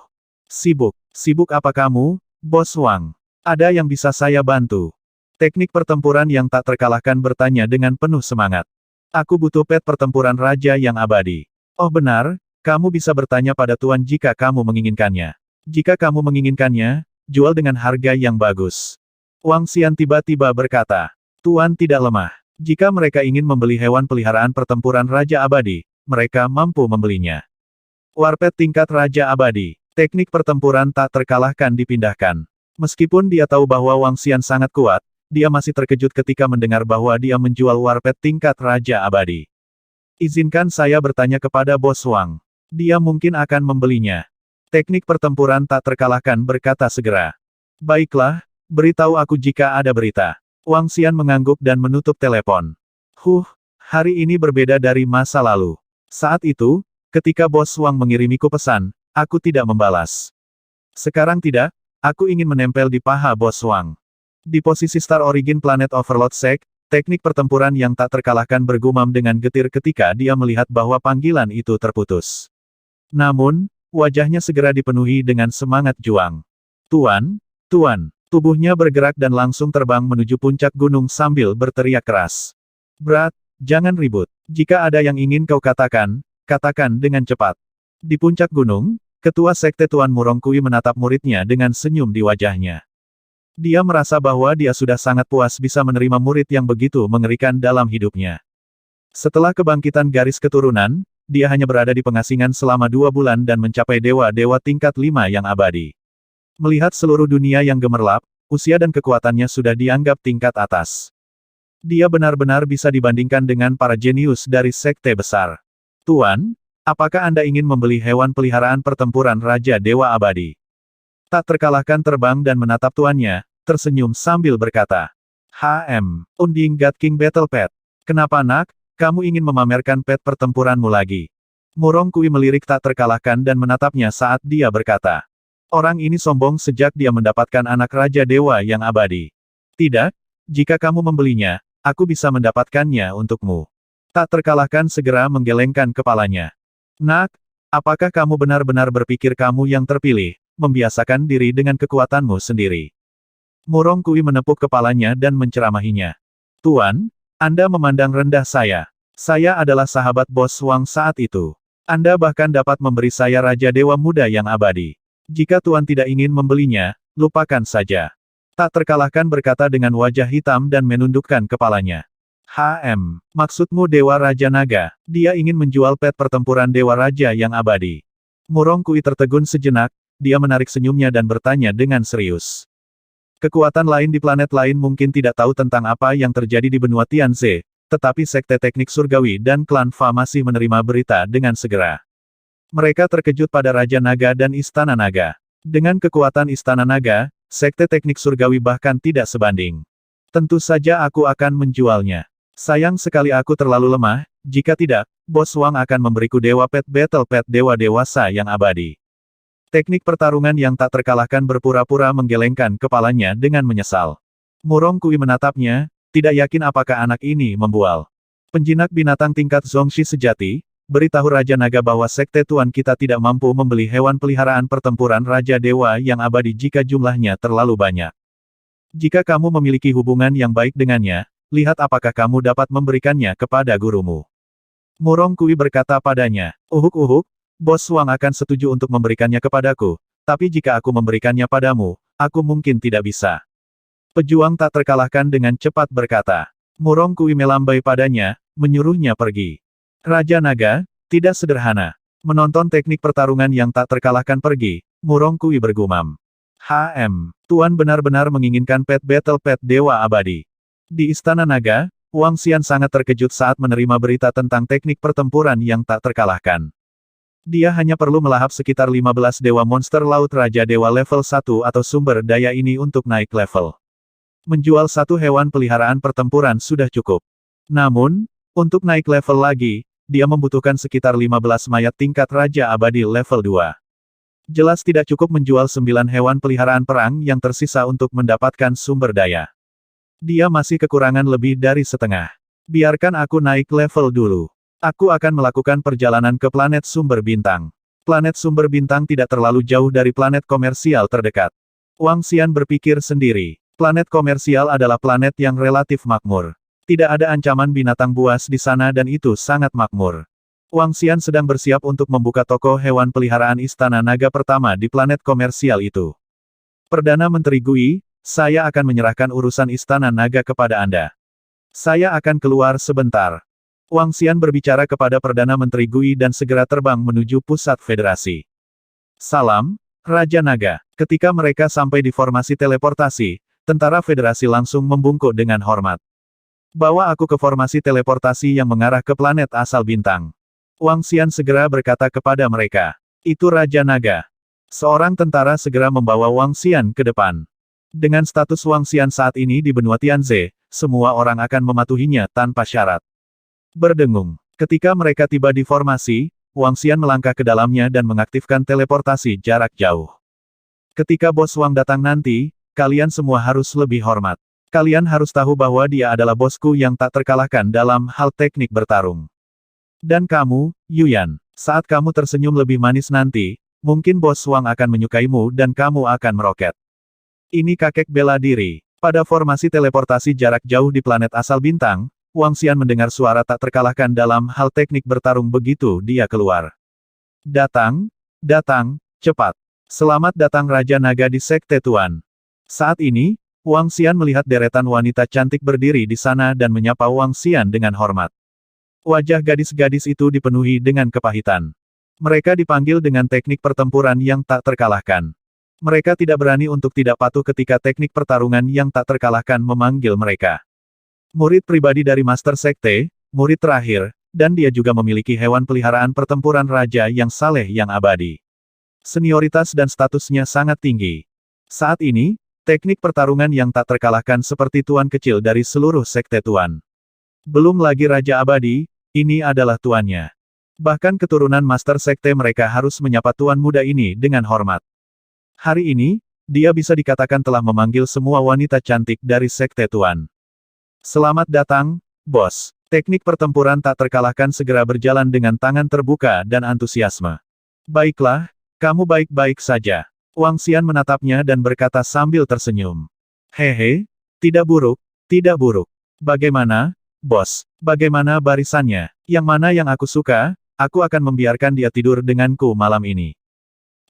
Sibuk? Sibuk apa kamu, Bos Wang? Ada yang bisa saya bantu? Teknik pertempuran yang tak terkalahkan bertanya dengan penuh semangat. Aku butuh pet pertempuran raja yang abadi. Oh benar, Kamu bisa bertanya pada Tuan jika kamu menginginkannya. Jika kamu menginginkannya, jual dengan harga yang bagus. Wang Xian tiba-tiba berkata, Tuan tidak lemah. Jika mereka ingin membeli hewan peliharaan pertempuran Raja Abadi, mereka mampu membelinya. Warpet tingkat Raja Abadi. Teknik pertempuran tak terkalahkan dipindahkan. Meskipun dia tahu bahwa Wang Xian sangat kuat, dia masih terkejut ketika mendengar bahwa dia menjual warpet tingkat Raja Abadi. Izinkan saya bertanya kepada Bos Wang. Dia mungkin akan membelinya. Teknik pertempuran tak terkalahkan berkata segera. Baiklah, beritahu aku jika ada berita. Wang Xian mengangguk dan menutup telepon. Hari ini berbeda dari masa lalu. Saat itu, ketika Bos Wang mengirimiku pesan, aku tidak membalas. Sekarang tidak, aku ingin menempel di paha Bos Wang. Di posisi Star Origin Planet Overlord Sect, teknik pertempuran yang tak terkalahkan bergumam dengan getir ketika dia melihat bahwa panggilan itu terputus. Namun, wajahnya segera dipenuhi dengan semangat juang. Tuan, Tuan, tubuhnya bergerak dan langsung terbang menuju puncak gunung sambil berteriak keras. Brat, jangan ribut. Jika ada yang ingin kau katakan, katakan dengan cepat. Di puncak gunung, Ketua Sekte Tuan Murongkui menatap muridnya dengan senyum di wajahnya. Dia merasa bahwa dia sudah sangat puas bisa menerima murid yang begitu mengerikan dalam hidupnya. Setelah kebangkitan garis keturunan, dia hanya berada di pengasingan selama 2 bulan dan mencapai dewa-dewa tingkat 5 yang abadi. Melihat seluruh dunia yang gemerlap, usia dan kekuatannya sudah dianggap tingkat atas. Dia benar-benar bisa dibandingkan dengan para jenius dari sekte besar. Tuan, apakah Anda ingin membeli hewan peliharaan pertempuran Raja Dewa Abadi? Tak terkalahkan terbang dan menatap tuannya, tersenyum sambil berkata. Unding God King Battle Pet. Kenapa nak? Kamu ingin memamerkan pet pertempuranmu lagi. Murongkui melirik tak terkalahkan dan menatapnya saat dia berkata. Orang ini sombong sejak dia mendapatkan anak Raja Dewa yang abadi. Tidak, jika kamu membelinya, aku bisa mendapatkannya untukmu. Tak terkalahkan segera menggelengkan kepalanya. Nak, apakah kamu benar-benar berpikir kamu yang terpilih, membiasakan diri dengan kekuatanmu sendiri? Murongkui menepuk kepalanya dan menceramahinya. Tuan, Anda memandang rendah saya. Saya adalah sahabat Bos Wang saat itu. Anda bahkan dapat memberi saya Raja Dewa Muda yang abadi. Jika Tuan tidak ingin membelinya, lupakan saja. Tak terkalahkan berkata dengan wajah hitam dan menundukkan kepalanya. Maksudmu Dewa Raja Naga? Dia ingin menjual pet pertempuran Dewa Raja yang abadi. Murongkui tertegun sejenak, dia menarik senyumnya dan bertanya dengan serius. Kekuatan lain di planet lain mungkin tidak tahu tentang apa yang terjadi di benua Tianze, tetapi Sekte Teknik Surgawi dan Klan Fa masih menerima berita dengan segera. Mereka terkejut pada Raja Naga dan Istana Naga. Dengan kekuatan Istana Naga, Sekte Teknik Surgawi bahkan tidak sebanding. Tentu saja aku akan menjualnya. Sayang sekali aku terlalu lemah, jika tidak, Bos Wang akan memberiku Dewa Pet Battle Pet Dewa Dewasa yang abadi. Teknik pertarungan yang tak terkalahkan berpura-pura menggelengkan kepalanya dengan menyesal. Murongkui menatapnya, tidak yakin apakah anak ini membual. Penjinak binatang tingkat Zongxi sejati, beritahu Raja Naga bahwa sekte tuan kita tidak mampu membeli hewan peliharaan pertempuran Raja Dewa yang abadi jika jumlahnya terlalu banyak. Jika kamu memiliki hubungan yang baik dengannya, lihat apakah kamu dapat memberikannya kepada gurumu. Murongkui berkata padanya, Uhuk, Bos Wang akan setuju untuk memberikannya kepadaku, tapi jika aku memberikannya padamu, aku mungkin tidak bisa. Pejuang tak terkalahkan dengan cepat berkata. Murongkui melambai padanya, menyuruhnya pergi. Raja Naga, tidak sederhana. Menonton teknik pertarungan yang tak terkalahkan pergi, Murongkui bergumam. Tuan benar-benar menginginkan pet battle pet Dewa Abadi. Di Istana Naga, Wang Xian sangat terkejut saat menerima berita tentang teknik pertempuran yang tak terkalahkan. Dia hanya perlu melahap sekitar 15 dewa monster laut Raja Dewa level 1 atau sumber daya ini untuk naik level. Menjual satu hewan peliharaan pertempuran sudah cukup. Namun, untuk naik level lagi, dia membutuhkan sekitar 15 mayat tingkat Raja Abadi level 2. Jelas tidak cukup menjual 9 hewan peliharaan perang yang tersisa untuk mendapatkan sumber daya. Dia masih kekurangan lebih dari setengah. Biarkan aku naik level dulu. Aku akan melakukan perjalanan ke planet sumber bintang. Planet sumber bintang tidak terlalu jauh dari planet komersial terdekat. Wang Xian berpikir sendiri. Planet komersial adalah planet yang relatif makmur. Tidak ada ancaman binatang buas di sana dan itu sangat makmur. Wang Xian sedang bersiap untuk membuka toko hewan peliharaan Istana Naga pertama di planet komersial itu. Perdana Menteri Gui, saya akan menyerahkan urusan Istana Naga kepada Anda. Saya akan keluar sebentar. Wang Xian berbicara kepada Perdana Menteri Gui dan segera terbang menuju pusat federasi. Salam, Raja Naga. Ketika mereka sampai di formasi teleportasi, tentara federasi langsung membungkuk dengan hormat. Bawa aku ke formasi teleportasi yang mengarah ke planet asal bintang. Wang Xian segera berkata kepada mereka. Itu Raja Naga. Seorang tentara segera membawa Wang Xian ke depan. Dengan status Wang Xian saat ini di benua Tianze, semua orang akan mematuhinya tanpa syarat. Berdengung. Ketika mereka tiba di formasi, Wang Xian melangkah ke dalamnya dan mengaktifkan teleportasi jarak jauh. Ketika bos Wang datang nanti, kalian semua harus lebih hormat. Kalian harus tahu bahwa dia adalah bosku yang tak terkalahkan dalam hal teknik bertarung. Dan kamu, Yuyan, saat kamu tersenyum lebih manis nanti, mungkin bos Wang akan menyukaimu dan kamu akan meroket. Ini kakek bela diri. Pada formasi teleportasi jarak jauh di planet asal bintang, Wang Xian mendengar suara tak terkalahkan dalam hal teknik bertarung begitu dia keluar. Datang, datang, cepat. Selamat datang Raja Naga di Sekte Tuan. Saat ini, Wang Xian melihat deretan wanita cantik berdiri di sana dan menyapa Wang Xian dengan hormat. Wajah gadis-gadis itu dipenuhi dengan kepahitan. Mereka dipanggil dengan teknik pertempuran yang tak terkalahkan. Mereka tidak berani untuk tidak patuh ketika teknik pertarungan yang tak terkalahkan memanggil mereka. Murid pribadi dari Master Sekte, murid terakhir, dan dia juga memiliki hewan peliharaan pertempuran raja yang saleh yang abadi. Senioritas dan statusnya sangat tinggi. Saat ini, teknik pertarungan yang tak terkalahkan seperti tuan kecil dari seluruh Sekte Tuan. Belum lagi Raja Abadi, ini adalah tuannya. Bahkan keturunan Master Sekte mereka harus menyapa tuan muda ini dengan hormat. Hari ini, dia bisa dikatakan telah memanggil semua wanita cantik dari Sekte Tuan. Selamat datang, bos. Teknik pertempuran tak terkalahkan segera berjalan dengan tangan terbuka dan antusiasme. Baiklah, kamu baik-baik saja. Wang Xian menatapnya dan berkata sambil tersenyum. Hehe, tidak buruk, tidak buruk. Bagaimana, bos? Bagaimana barisannya? Yang mana yang aku suka, aku akan membiarkan dia tidur denganku malam ini.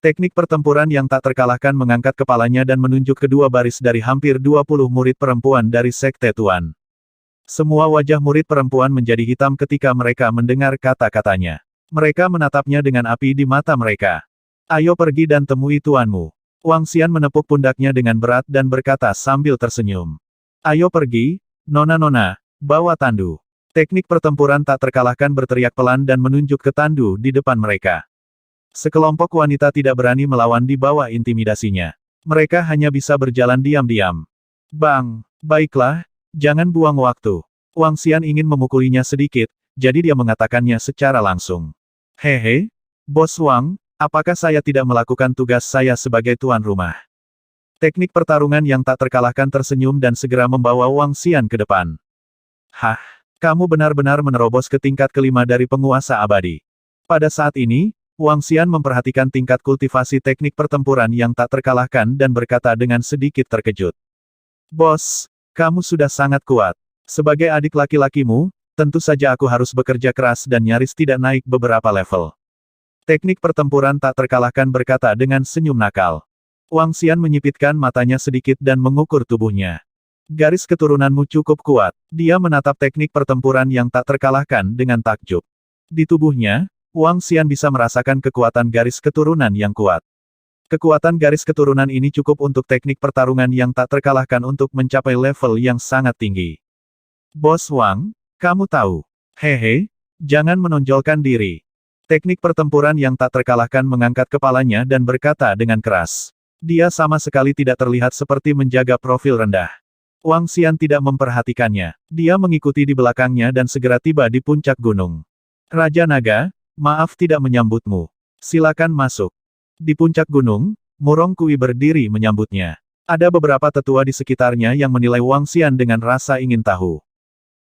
Teknik pertempuran yang tak terkalahkan mengangkat kepalanya dan menunjuk kedua baris dari hampir 20 murid perempuan dari Sekte Tuan. Semua wajah murid perempuan menjadi hitam ketika mereka mendengar kata-katanya. Mereka menatapnya dengan api di mata mereka. Ayo pergi dan temui tuanmu. Wang Xian menepuk pundaknya dengan berat dan berkata sambil tersenyum. Ayo pergi, nona-nona, bawa tandu. Teknik pertempuran tak terkalahkan berteriak pelan dan menunjuk ke tandu di depan mereka. Sekelompok wanita tidak berani melawan di bawah intimidasinya. Mereka hanya bisa berjalan diam-diam. Bang, baiklah, jangan buang waktu. Wang Xian ingin memukulinya sedikit, jadi dia mengatakannya secara langsung. Hehe, Bos Wang, apakah saya tidak melakukan tugas saya sebagai tuan rumah? Teknik pertarungan yang tak terkalahkan tersenyum dan segera membawa Wang Xian ke depan. Hah, kamu benar-benar menerobos ke tingkat kelima dari penguasa abadi. Pada saat ini, Wang Xian memperhatikan tingkat kultivasi teknik pertempuran yang tak terkalahkan dan berkata dengan sedikit terkejut. Bos, kamu sudah sangat kuat. Sebagai adik laki-lakimu, tentu saja aku harus bekerja keras dan nyaris tidak naik beberapa level. Teknik pertempuran tak terkalahkan berkata dengan senyum nakal. Wang Xian menyipitkan matanya sedikit dan mengukur tubuhnya. Garis keturunanmu cukup kuat. Dia menatap teknik pertempuran yang tak terkalahkan dengan takjub. Di tubuhnya, Wang Xian bisa merasakan kekuatan garis keturunan yang kuat. Kekuatan garis keturunan ini cukup untuk teknik pertarungan yang tak terkalahkan untuk mencapai level yang sangat tinggi. Bos Wang, kamu tahu. Hehe, jangan menonjolkan diri. Teknik pertempuran yang tak terkalahkan mengangkat kepalanya dan berkata dengan keras. Dia sama sekali tidak terlihat seperti menjaga profil rendah. Wang Xian tidak memperhatikannya. Dia mengikuti di belakangnya dan segera tiba di puncak gunung. Raja Naga, maaf tidak menyambutmu. Silakan masuk. Di puncak gunung, Murong Kui berdiri menyambutnya. Ada beberapa tetua di sekitarnya yang menilai Wang Xian dengan rasa ingin tahu.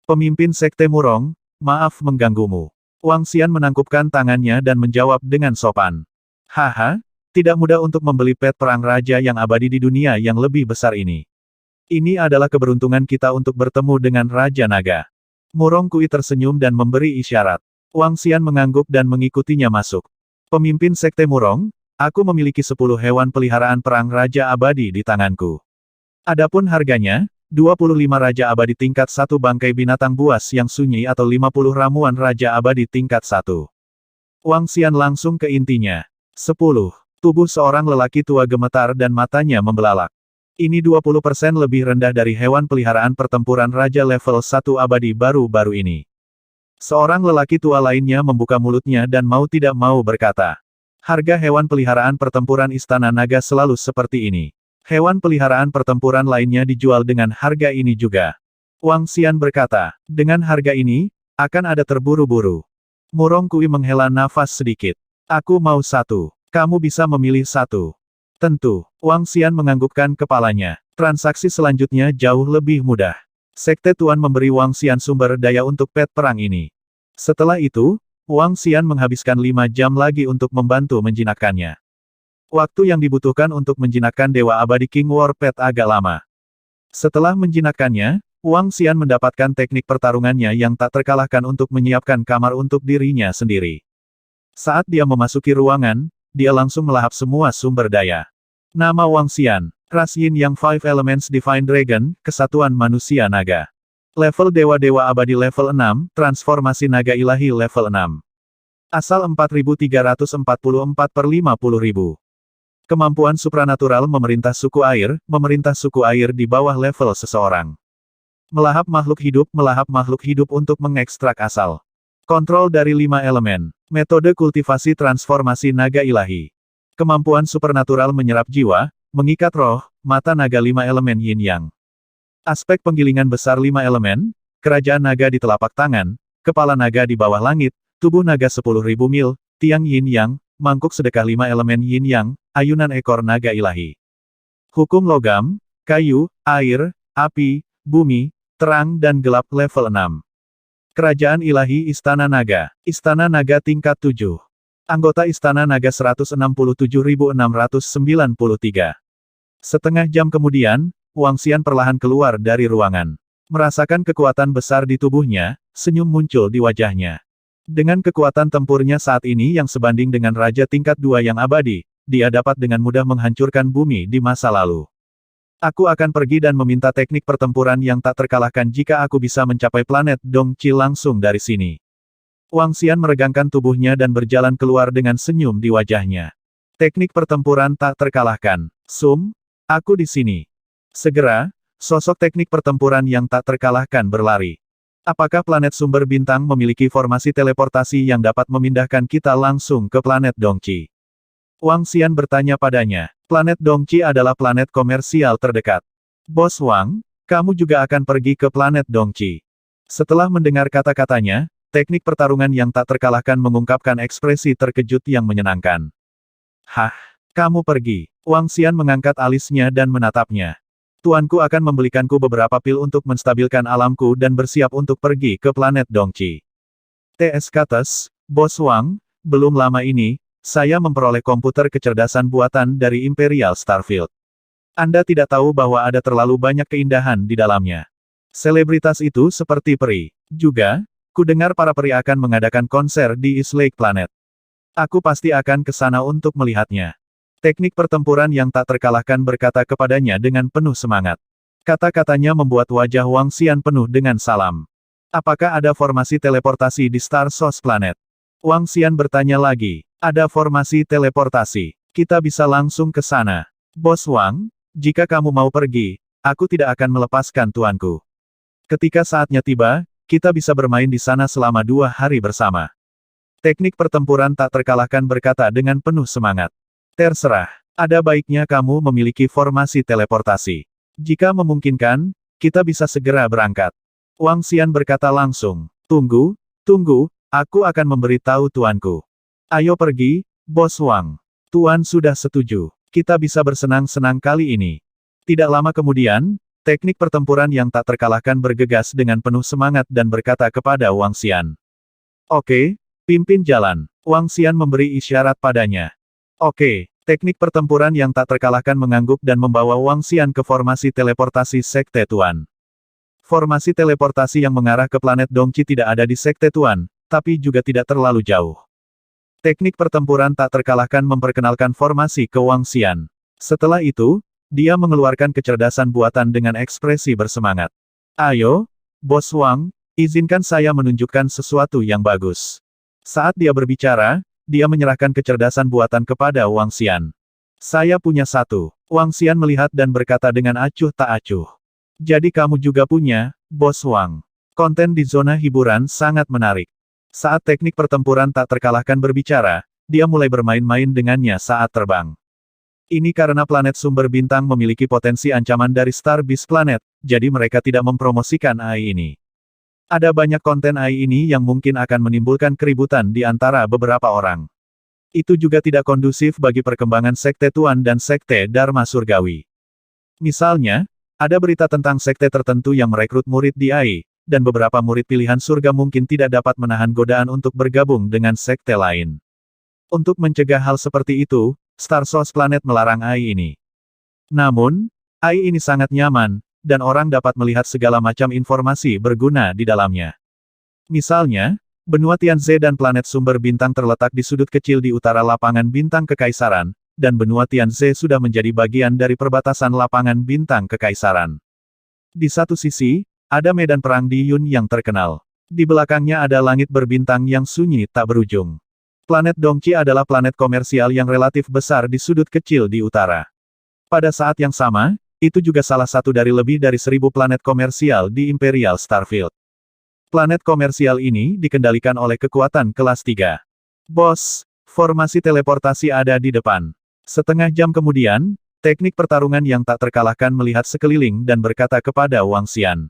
Pemimpin Sekte Murong, maaf mengganggumu. Wang Xian menangkupkan tangannya dan menjawab dengan sopan. Haha, tidak mudah untuk membeli pet perang raja yang abadi di dunia yang lebih besar ini. Ini adalah keberuntungan kita untuk bertemu dengan Raja Naga. Murong Kui tersenyum dan memberi isyarat. Wang Xian mengangguk dan mengikutinya masuk. Pemimpin Sekte Murong, aku memiliki 10 hewan peliharaan perang Raja Abadi di tanganku. Adapun harganya, 25 Raja Abadi tingkat 1 bangkai binatang buas yang sunyi atau 50 ramuan Raja Abadi tingkat 1. Wang Xian langsung ke intinya. 10. Tubuh seorang lelaki tua gemetar dan matanya membelalak. Ini 20% lebih rendah dari hewan peliharaan pertempuran Raja level 1 abadi baru-baru ini. Seorang lelaki tua lainnya membuka mulutnya dan mau tidak mau berkata. Harga hewan peliharaan pertempuran Istana Naga selalu seperti ini. Hewan peliharaan pertempuran lainnya dijual dengan harga ini juga. Wang Xian berkata, dengan harga ini, akan ada terburu-buru. Murong Kui menghela nafas sedikit. Aku mau 1. Kamu bisa memilih 1. Tentu. Wang Xian menganggukkan kepalanya. Transaksi selanjutnya jauh lebih mudah. Sekte Tuan memberi Wang Xian sumber daya untuk pet perang ini. Setelah itu, Wang Xian menghabiskan 5 jam lagi untuk membantu menjinakkannya. Waktu yang dibutuhkan untuk menjinakkan Dewa Abadi King War Pet agak lama. Setelah menjinakkannya, Wang Xian mendapatkan teknik pertarungannya yang tak terkalahkan untuk menyiapkan kamar untuk dirinya sendiri. Saat dia memasuki ruangan, dia langsung melahap semua sumber daya. Nama Wang Xian, Ras Yin Yang 5 Elements Divine Dragon, Kesatuan Manusia Naga. Level Dewa-Dewa Abadi level 6, Transformasi Naga Ilahi level 6. Asal 4344 per 50.000. Kemampuan supranatural memerintah suku air di bawah level seseorang. Melahap makhluk hidup untuk mengekstrak asal. Kontrol dari 5 elemen. Metode kultivasi transformasi naga ilahi. Kemampuan supernatural menyerap jiwa, mengikat roh, mata naga 5 elemen yin yang. Aspek penggilingan besar 5 elemen, kerajaan naga di telapak tangan, kepala naga di bawah langit, tubuh naga 10.000 mil, tiang yin yang, mangkuk sedekah 5 elemen yin yang, ayunan ekor naga ilahi. Hukum logam, kayu, air, api, bumi, terang dan gelap level 6. Kerajaan Ilahi Istana Naga. Istana Naga tingkat 7. Anggota Istana Naga 167.693. Setengah jam kemudian, Wang Xian perlahan keluar dari ruangan. Merasakan kekuatan besar di tubuhnya, senyum muncul di wajahnya. Dengan kekuatan tempurnya saat ini yang sebanding dengan Raja tingkat 2 yang abadi, dia dapat dengan mudah menghancurkan bumi di masa lalu. Aku akan pergi dan meminta teknik pertempuran yang tak terkalahkan jika aku bisa mencapai planet Dongqi langsung dari sini. Wang Xian meregangkan tubuhnya dan berjalan keluar dengan senyum di wajahnya. Teknik pertempuran tak terkalahkan. Aku di sini. Segera, sosok teknik pertempuran yang tak terkalahkan berlari. Apakah planet sumber bintang memiliki formasi teleportasi yang dapat memindahkan kita langsung ke planet Dongqi? Wang Xian bertanya padanya. Planet Dongqi adalah planet komersial terdekat. Bos Wang, kamu juga akan pergi ke planet Dongqi. Setelah mendengar kata-katanya, teknik pertarungan yang tak terkalahkan mengungkapkan ekspresi terkejut yang menyenangkan. Hah, kamu pergi. Wang Xian mengangkat alisnya dan menatapnya. Tuanku akan membelikanku beberapa pil untuk menstabilkan alamku dan bersiap untuk pergi ke planet Dongqi. TS Kates, Bos Wang, belum lama ini, saya memperoleh komputer kecerdasan buatan dari Imperial Starfield. Anda tidak tahu bahwa ada terlalu banyak keindahan di dalamnya. Selebritas itu seperti peri. Juga, ku dengar para peri akan mengadakan konser di East Lake Planet. Aku pasti akan ke sana untuk melihatnya. Teknik pertempuran yang tak terkalahkan berkata kepadanya dengan penuh semangat. Kata-katanya membuat wajah Wang Xian penuh dengan salam. Apakah ada formasi teleportasi di Star Source Planet? Wang Xian bertanya lagi. Ada formasi teleportasi. Kita bisa langsung ke sana. Bos Wang, jika kamu mau pergi, aku tidak akan melepaskan tuanku. Ketika saatnya tiba, kita bisa bermain di sana selama 2 hari bersama. Teknik pertempuran tak terkalahkan berkata dengan penuh semangat. Terserah, ada baiknya kamu memiliki formasi teleportasi. Jika memungkinkan, kita bisa segera berangkat. Wang Xian berkata langsung. Tunggu, aku akan memberitahu tuanku. Ayo pergi, Bos Wang. Tuan sudah setuju. Kita bisa bersenang-senang kali ini. Tidak lama kemudian, teknik pertempuran yang tak terkalahkan bergegas dengan penuh semangat dan berkata kepada Wang Xian. Oke, pimpin jalan. Wang Xian memberi isyarat padanya. Oke, teknik pertempuran yang tak terkalahkan mengangguk dan membawa Wang Xian ke formasi teleportasi Sekte Tuan. Formasi teleportasi yang mengarah ke planet Dongqi tidak ada di Sekte Tuan, tapi juga tidak terlalu jauh. Teknik pertempuran tak terkalahkan memperkenalkan formasi ke Wang Xian. Setelah itu, dia mengeluarkan kecerdasan buatan dengan ekspresi bersemangat. Ayo, Bos Wang, izinkan saya menunjukkan sesuatu yang bagus. Saat dia berbicara, dia menyerahkan kecerdasan buatan kepada Wang Xian. Saya punya satu. Wang Xian melihat dan berkata dengan acuh tak acuh. Jadi kamu juga punya, Bos Wang. Konten di zona hiburan sangat menarik. Saat teknik pertempuran tak terkalahkan berbicara, dia mulai bermain-main dengannya saat terbang. Ini karena planet sumber bintang memiliki potensi ancaman dari Star Beast Planet, jadi mereka tidak mempromosikan AI ini. Ada banyak konten AI ini yang mungkin akan menimbulkan keributan di antara beberapa orang. Itu juga tidak kondusif bagi perkembangan Sekte Tuan dan Sekte Dharma Surgawi. Misalnya, ada berita tentang sekte tertentu yang merekrut murid di AI, dan beberapa murid pilihan surga mungkin tidak dapat menahan godaan untuk bergabung dengan sekte lain. Untuk mencegah hal seperti itu, Star Source Planet melarang AI ini. Namun, AI ini sangat nyaman, dan orang dapat melihat segala macam informasi berguna di dalamnya. Misalnya, benua Tianze dan planet sumber bintang terletak di sudut kecil di utara lapangan bintang kekaisaran, dan benua Tianze sudah menjadi bagian dari perbatasan lapangan bintang kekaisaran. Di satu sisi, ada medan perang di Yun yang terkenal. Di belakangnya ada langit berbintang yang sunyi tak berujung. Planet Dongqi adalah planet komersial yang relatif besar di sudut kecil di utara. Pada saat yang sama, itu juga salah satu dari lebih dari 1000 planet komersial di Imperial Starfield. Planet komersial ini dikendalikan oleh kekuatan kelas 3. Bos, formasi teleportasi ada di depan. Setengah jam kemudian, teknik pertarungan yang tak terkalahkan melihat sekeliling dan berkata kepada Wang Xian.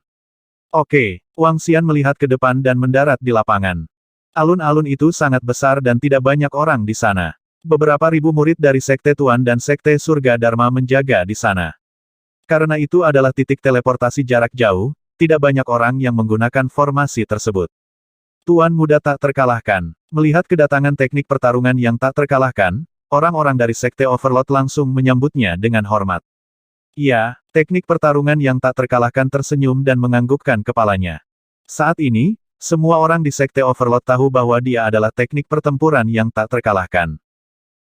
Oke, Wang Xian melihat ke depan dan mendarat di lapangan. Alun-alun itu sangat besar dan tidak banyak orang di sana. Beberapa ribu murid dari Sekte Tuan dan Sekte Surga Dharma menjaga di sana. Karena itu adalah titik teleportasi jarak jauh, tidak banyak orang yang menggunakan formasi tersebut. Tuan muda tak terkalahkan. Melihat kedatangan teknik pertarungan yang tak terkalahkan, orang-orang dari Sekte Overlord langsung menyambutnya dengan hormat. Ya, teknik pertarungan yang tak terkalahkan tersenyum dan menganggukkan kepalanya. Saat ini, semua orang di Sekte Overlord tahu bahwa dia adalah teknik pertempuran yang tak terkalahkan.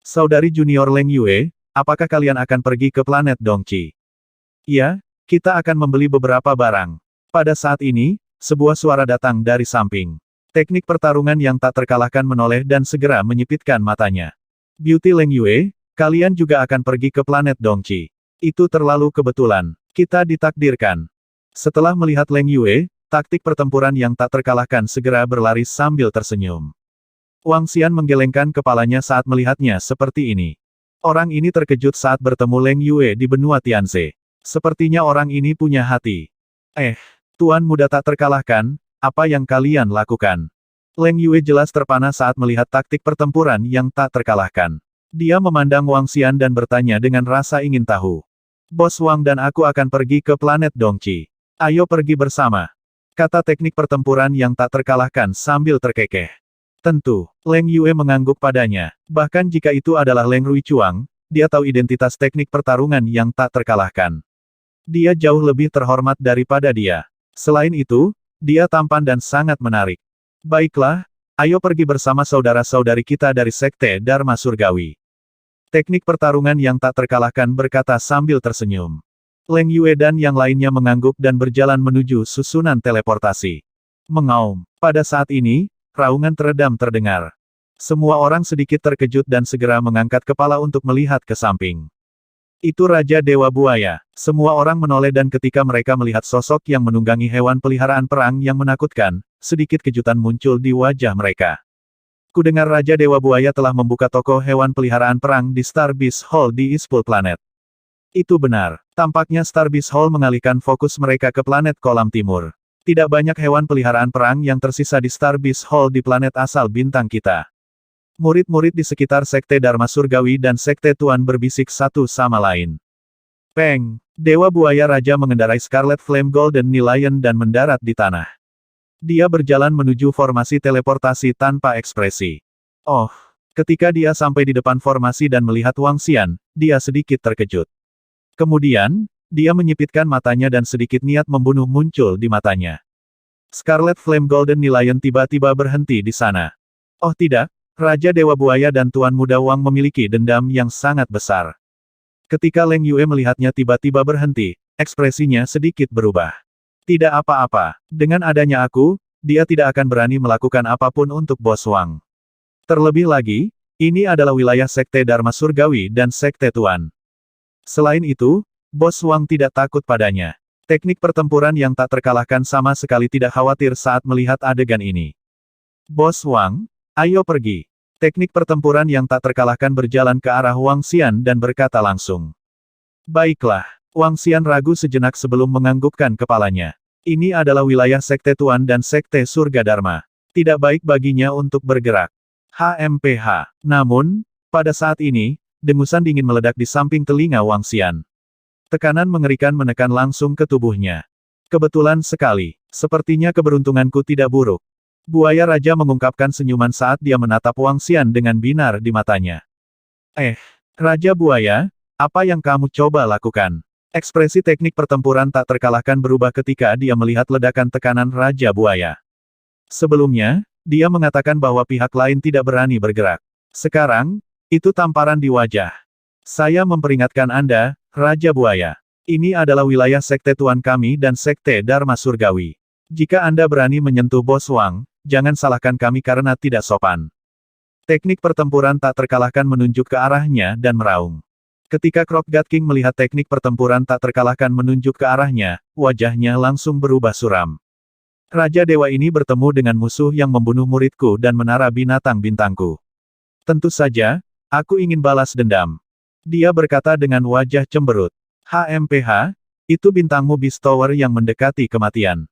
Saudari junior Leng Yue, apakah kalian akan pergi ke planet Dongqi? Ya, kita akan membeli beberapa barang. Pada saat ini, sebuah suara datang dari samping. Teknik pertarungan yang tak terkalahkan menoleh dan segera menyipitkan matanya. Beauty Leng Yue, kalian juga akan pergi ke planet Dongqi. Itu terlalu kebetulan. Kita ditakdirkan. Setelah melihat Leng Yue, taktik pertempuran yang tak terkalahkan segera berlari sambil tersenyum. Wang Xian menggelengkan kepalanya saat melihatnya seperti ini. Orang ini terkejut saat bertemu Leng Yue di benua Tianze. Sepertinya orang ini punya hati. Tuan muda tak terkalahkan, apa yang kalian lakukan? Leng Yue jelas terpana saat melihat taktik pertempuran yang tak terkalahkan. Dia memandang Wang Xian dan bertanya dengan rasa ingin tahu. Bos Wang dan aku akan pergi ke planet Dongqi. Ayo pergi bersama. Kata teknik pertempuran yang tak terkalahkan sambil terkekeh. Tentu, Leng Yue mengangguk padanya. Bahkan jika itu adalah Leng Ruichuang, dia tahu identitas teknik pertarungan yang tak terkalahkan. Dia jauh lebih terhormat daripada dia. Selain itu, dia tampan dan sangat menarik. Baiklah, ayo pergi bersama saudara-saudari kita dari Sekte Dharma Surgawi. Teknik pertarungan yang tak terkalahkan berkata sambil tersenyum. Leng Yue dan yang lainnya mengangguk dan berjalan menuju susunan teleportasi. Mengaum. Pada saat ini, raungan teredam terdengar. Semua orang sedikit terkejut dan segera mengangkat kepala untuk melihat ke samping. Itu Raja Dewa Buaya. Semua orang menoleh dan ketika mereka melihat sosok yang menunggangi hewan peliharaan perang yang menakutkan, sedikit kejutan muncul di wajah mereka. Kudengar Raja Dewa Buaya telah membuka toko hewan peliharaan perang di Star Beast Hall di Ispul Planet. Itu benar. Tampaknya Star Beast Hall mengalihkan fokus mereka ke planet Kolam Timur. Tidak banyak hewan peliharaan perang yang tersisa di Star Beast Hall di planet asal bintang kita. Murid-murid di sekitar Sekte Dharma Surgawi dan Sekte Tuan berbisik satu sama lain. Peng! Dewa Buaya Raja mengendarai Scarlet Flame Golden Lion dan mendarat di tanah. Dia berjalan menuju formasi teleportasi tanpa ekspresi. Oh! Ketika dia sampai di depan formasi dan melihat Wang Xian, dia sedikit terkejut. Kemudian, dia menyipitkan matanya dan sedikit niat membunuh muncul di matanya. Scarlet Flame Golden Lion tiba-tiba berhenti di sana. Oh tidak, Raja Dewa Buaya dan Tuan Muda Wang memiliki dendam yang sangat besar. Ketika Leng Yue melihatnya tiba-tiba berhenti, ekspresinya sedikit berubah. Tidak apa-apa, dengan adanya aku, dia tidak akan berani melakukan apapun untuk Bos Wang. Terlebih lagi, ini adalah wilayah Sekte Dharma Surgawi dan Sekte Tuan. Selain itu, Bos Wang tidak takut padanya. Teknik pertempuran yang tak terkalahkan sama sekali tidak khawatir saat melihat adegan ini. Bos Wang, ayo pergi. Teknik pertempuran yang tak terkalahkan berjalan ke arah Wang Xian dan berkata langsung. Baiklah, Wang Xian ragu sejenak sebelum menganggukkan kepalanya. Ini adalah wilayah Sekte Tuan dan Sekte Surga Dharma. Tidak baik baginya untuk bergerak. HMPH. Namun, pada saat ini, dengusan dingin meledak di samping telinga Wang Xian. Tekanan mengerikan menekan langsung ke tubuhnya. Kebetulan sekali, sepertinya keberuntunganku tidak buruk. Buaya Raja mengungkapkan senyuman saat dia menatap Wang Xian dengan binar di matanya. Raja Buaya, apa yang kamu coba lakukan? Ekspresi teknik pertempuran tak terkalahkan berubah ketika dia melihat ledakan tekanan Raja Buaya. Sebelumnya, dia mengatakan bahwa pihak lain tidak berani bergerak. Sekarang, itu tamparan di wajah. Saya memperingatkan Anda, Raja Buaya. Ini adalah wilayah Sekte Tuan kami dan Sekte Dharma Surgawi. Jika Anda berani menyentuh Bos Wang, jangan salahkan kami karena tidak sopan. Teknik pertempuran tak terkalahkan menunjuk ke arahnya dan meraung. Ketika Crockgat King melihat teknik pertempuran tak terkalahkan menunjuk ke arahnya, wajahnya langsung berubah suram. Raja Dewa ini bertemu dengan musuh yang membunuh muridku dan menara binatang bintangku. Tentu saja, aku ingin balas dendam. Dia berkata dengan wajah cemberut. HMPH, itu bintangmu Beast Tower yang mendekati kematian.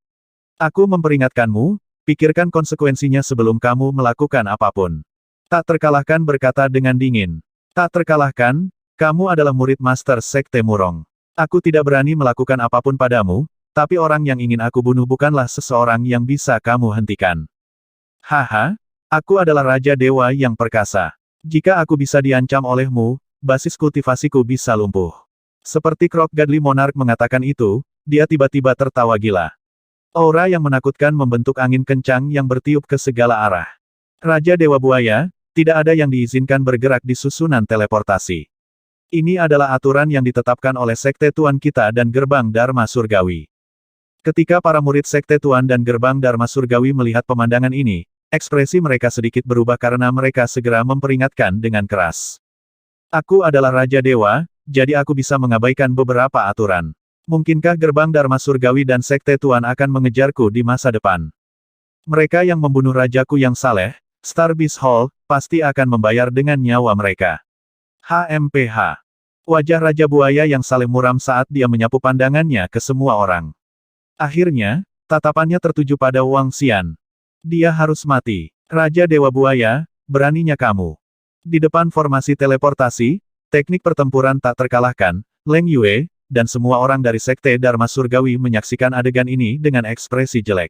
Aku memperingatkanmu, pikirkan konsekuensinya sebelum kamu melakukan apapun. Tak terkalahkan berkata dengan dingin. Tak terkalahkan, kamu adalah murid Master Sekte Murong. Aku tidak berani melakukan apapun padamu, tapi orang yang ingin aku bunuh bukanlah seseorang yang bisa kamu hentikan. Haha, aku adalah Raja Dewa yang perkasa. Jika aku bisa diancam olehmu, basis kultivasiku bisa lumpuh. Seperti Crockgadly Monarch mengatakan itu, dia tiba-tiba tertawa gila. Aura yang menakutkan membentuk angin kencang yang bertiup ke segala arah. Raja Dewa Buaya, tidak ada yang diizinkan bergerak di susunan teleportasi. Ini adalah aturan yang ditetapkan oleh Sekte Tuan kita dan Gerbang Dharma Surgawi. Ketika para murid Sekte Tuan dan Gerbang Dharma Surgawi melihat pemandangan ini, ekspresi mereka sedikit berubah karena mereka segera memperingatkan dengan keras. Aku adalah Raja Dewa, jadi aku bisa mengabaikan beberapa aturan. Mungkinkah Gerbang Dharma Surgawi dan Sekte Tuan akan mengejarku di masa depan? Mereka yang membunuh rajaku yang saleh, Star Beast Hall, pasti akan membayar dengan nyawa mereka. HMPH. Wajah Raja Buaya yang saleh muram saat dia menyapu pandangannya ke semua orang. Akhirnya, tatapannya tertuju pada Wang Xian. Dia harus mati. Raja Dewa Buaya, beraninya kamu. Di depan formasi teleportasi, teknik pertempuran tak terkalahkan, Leng Yue, dan semua orang dari Sekte Dharma Surgawi menyaksikan adegan ini dengan ekspresi jelek.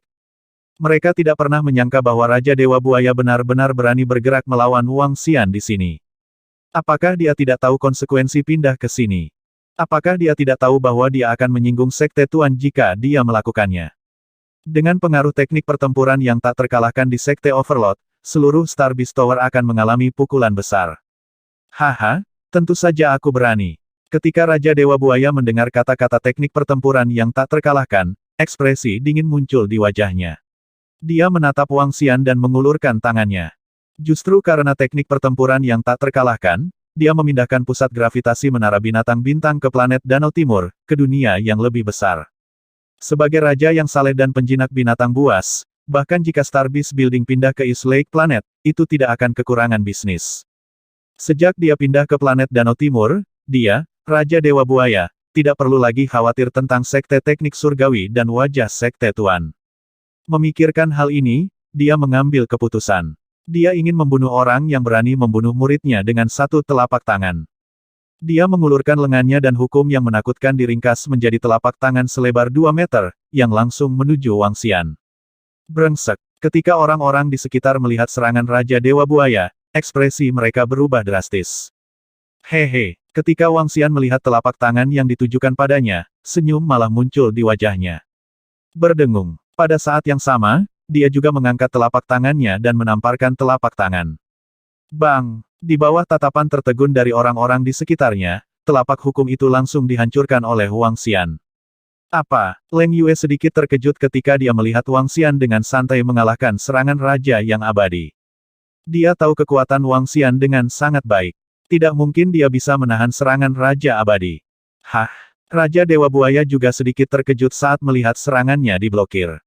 Mereka tidak pernah menyangka bahwa Raja Dewa Buaya benar-benar berani bergerak melawan Wang Xian di sini. Apakah dia tidak tahu konsekuensi pindah ke sini? Apakah dia tidak tahu bahwa dia akan menyinggung Sekte Tuan jika dia melakukannya? Dengan pengaruh teknik pertempuran yang tak terkalahkan di Sekte Overlord, seluruh Star Beast Tower akan mengalami pukulan besar. Haha, tentu saja aku berani. Ketika Raja Dewa Buaya mendengar kata-kata teknik pertempuran yang tak terkalahkan, ekspresi dingin muncul di wajahnya. Dia menatap Wang Xian dan mengulurkan tangannya. Justru karena teknik pertempuran yang tak terkalahkan, dia memindahkan pusat gravitasi menara binatang bintang ke planet Danau Timur, ke dunia yang lebih besar. Sebagai raja yang saleh dan penjinak binatang buas, bahkan jika Star Beast Building pindah ke East Lake Planet, itu tidak akan kekurangan bisnis. Sejak dia pindah ke planet Danau Timur, dia, Raja Dewa Buaya, tidak perlu lagi khawatir tentang Sekte Teknik Surgawi dan wajah Sekte Tuan. Memikirkan hal ini, dia mengambil keputusan. Dia ingin membunuh orang yang berani membunuh muridnya dengan satu telapak tangan. Dia mengulurkan lengannya dan hukum yang menakutkan diringkas menjadi telapak tangan selebar 2 meter, yang langsung menuju Wang Xian. Brengsek. Ketika orang-orang di sekitar melihat serangan Raja Dewa Buaya, ekspresi mereka berubah drastis. Hehe. Ketika Wang Xian melihat telapak tangan yang ditujukan padanya, senyum malah muncul di wajahnya. Berdengung. Pada saat yang sama, dia juga mengangkat telapak tangannya dan menamparkan telapak tangan. Bang! Di bawah tatapan tertegun dari orang-orang di sekitarnya, telapak hukum itu langsung dihancurkan oleh Wang Xian. Apa? Leng Yue sedikit terkejut ketika dia melihat Wang Xian dengan santai mengalahkan serangan Raja yang abadi. Dia tahu kekuatan Wang Xian dengan sangat baik. Tidak mungkin dia bisa menahan serangan Raja abadi. Hah? Raja Dewa Buaya juga sedikit terkejut saat melihat serangannya diblokir.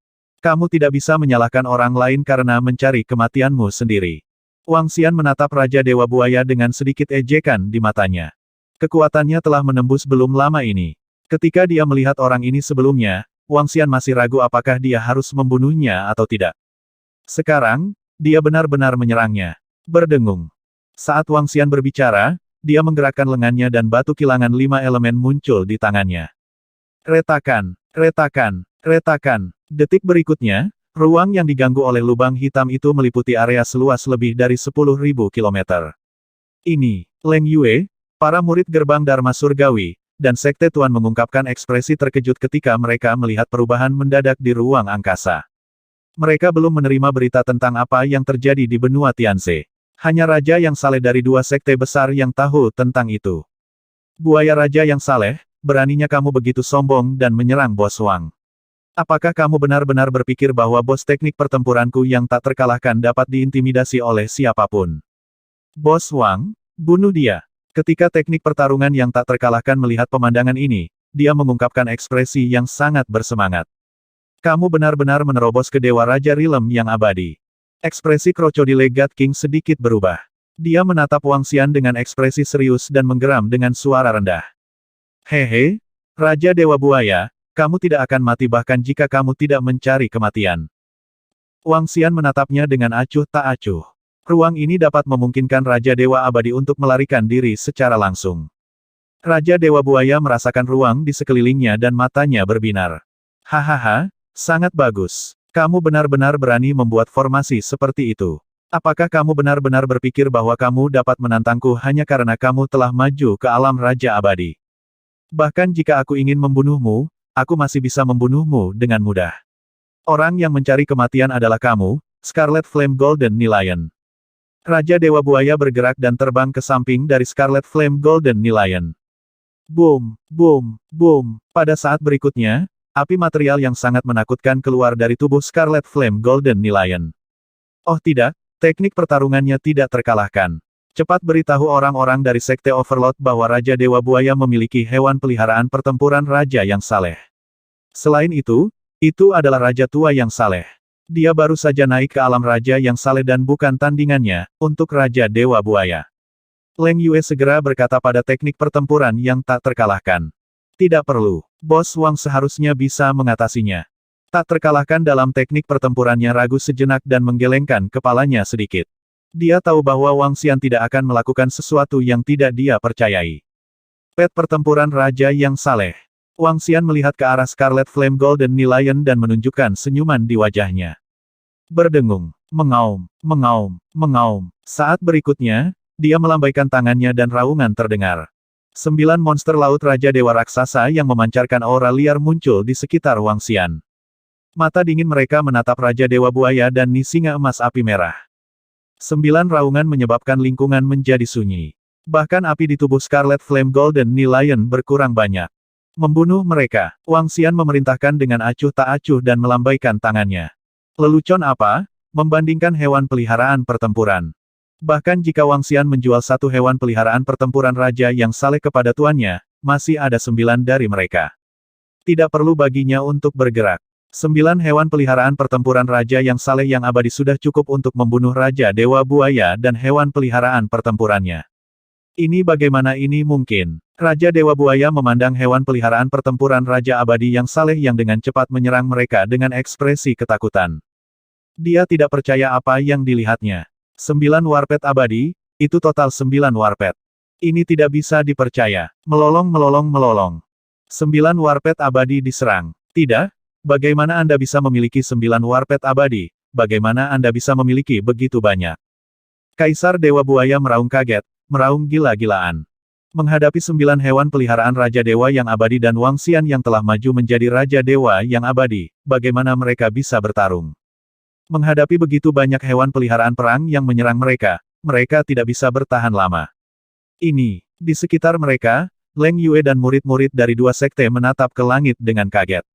Kamu tidak bisa menyalahkan orang lain karena mencari kematianmu sendiri. Wang Xian menatap Raja Dewa Buaya dengan sedikit ejekan di matanya. Kekuatannya telah menembus belum lama ini. Ketika dia melihat orang ini sebelumnya, Wang Xian masih ragu apakah dia harus membunuhnya atau tidak. Sekarang, dia benar-benar menyerangnya. Berdengung. Saat Wang Xian berbicara, dia menggerakkan lengannya dan batu kilangan 5 elemen muncul di tangannya. Retakan, retakan, retakan. Detik berikutnya, ruang yang diganggu oleh lubang hitam itu meliputi area seluas lebih dari 10.000 kilometer. Ini, Leng Yue, para murid gerbang Dharma Surgawi, dan Sekte Tuan mengungkapkan ekspresi terkejut ketika mereka melihat perubahan mendadak di ruang angkasa. Mereka belum menerima berita tentang apa yang terjadi di benua Tianze. Hanya Raja yang saleh dari 2 sekte besar yang tahu tentang itu. Buaya Raja yang saleh, beraninya kamu begitu sombong dan menyerang Bos Wang. Apakah kamu benar-benar berpikir bahwa bos teknik pertempuranku yang tak terkalahkan dapat diintimidasi oleh siapapun? Bos Wang, bunuh dia. Ketika teknik pertarungan yang tak terkalahkan melihat pemandangan ini, dia mengungkapkan ekspresi yang sangat bersemangat. Kamu benar-benar menerobos ke Dewa Raja Rilem yang abadi. Ekspresi krokodil God King sedikit berubah. Dia menatap Wang Xian dengan ekspresi serius dan menggeram dengan suara rendah. Hehe, Raja Dewa Buaya, kamu tidak akan mati bahkan jika kamu tidak mencari kematian. Wang Xian menatapnya dengan acuh tak acuh. Ruang ini dapat memungkinkan Raja Dewa Abadi untuk melarikan diri secara langsung. Raja Dewa Buaya merasakan ruang di sekelilingnya dan matanya berbinar. Hahaha, sangat bagus. Kamu benar-benar berani membuat formasi seperti itu. Apakah kamu benar-benar berpikir bahwa kamu dapat menantangku hanya karena kamu telah maju ke alam Raja Abadi? Bahkan jika aku ingin membunuhmu, aku masih bisa membunuhmu dengan mudah. Orang yang mencari kematian adalah kamu, Scarlet Flame Golden Lion. Raja Dewa Buaya bergerak dan terbang ke samping dari Scarlet Flame Golden Lion. Boom, boom, boom. Pada saat berikutnya, api material yang sangat menakutkan keluar dari tubuh Scarlet Flame Golden Lion. Oh tidak, teknik pertarungannya tidak terkalahkan. Cepat beritahu orang-orang dari Sekte Overlord bahwa Raja Dewa Buaya memiliki hewan peliharaan pertempuran Raja yang saleh. Selain itu adalah Raja Tua yang saleh. Dia baru saja naik ke alam Raja yang saleh dan bukan tandingannya, untuk Raja Dewa Buaya. Leng Yue segera berkata pada teknik pertempuran yang tak terkalahkan. Tidak perlu, Bos Wang seharusnya bisa mengatasinya. Tak terkalahkan dalam teknik pertempurannya ragu sejenak dan menggelengkan kepalanya sedikit. Dia tahu bahwa Wang Xian tidak akan melakukan sesuatu yang tidak dia percayai. Pet pertempuran Raja yang saleh. Wang Xian melihat ke arah Scarlet Flame Golden Lion dan menunjukkan senyuman di wajahnya. Berdengung, mengaum, mengaum, mengaum. Saat berikutnya, dia melambaikan tangannya dan raungan terdengar. 9 monster laut Raja Dewa Raksasa yang memancarkan aura liar muncul di sekitar Wang Xian. Mata dingin mereka menatap Raja Dewa Buaya dan Singa Emas Api Merah. 9 raungan menyebabkan lingkungan menjadi sunyi. Bahkan api di tubuh Scarlet Flame Golden Lion berkurang banyak. Membunuh mereka, Wang Xian memerintahkan dengan acuh tak acuh dan melambaikan tangannya. Lelucon apa? Membandingkan hewan peliharaan pertempuran. Bahkan jika Wang Xian menjual satu hewan peliharaan pertempuran Raja yang saleh kepada tuannya, masih ada 9 dari mereka. Tidak perlu baginya untuk bergerak. 9 hewan peliharaan pertempuran Raja yang saleh yang abadi sudah cukup untuk membunuh Raja Dewa Buaya dan hewan peliharaan pertempurannya. Ini bagaimana ini mungkin? Raja Dewa Buaya memandang hewan peliharaan pertempuran Raja Abadi yang saleh yang dengan cepat menyerang mereka dengan ekspresi ketakutan. Dia tidak percaya apa yang dilihatnya. 9 warpet abadi, itu total 9 warpet. Ini tidak bisa dipercaya. Melolong melolong melolong. 9 warpet abadi diserang. Tidak? Bagaimana Anda bisa memiliki 9 warpet abadi? Bagaimana Anda bisa memiliki begitu banyak? Kaisar Dewa Buaya meraung kaget, meraung gila-gilaan. Menghadapi 9 hewan peliharaan Raja Dewa yang abadi dan Wang Xian yang telah maju menjadi Raja Dewa yang abadi, bagaimana mereka bisa bertarung? Menghadapi begitu banyak hewan peliharaan perang yang menyerang mereka, mereka tidak bisa bertahan lama. Ini, di sekitar mereka, Leng Yue dan murid-murid dari dua sekte menatap ke langit dengan kaget.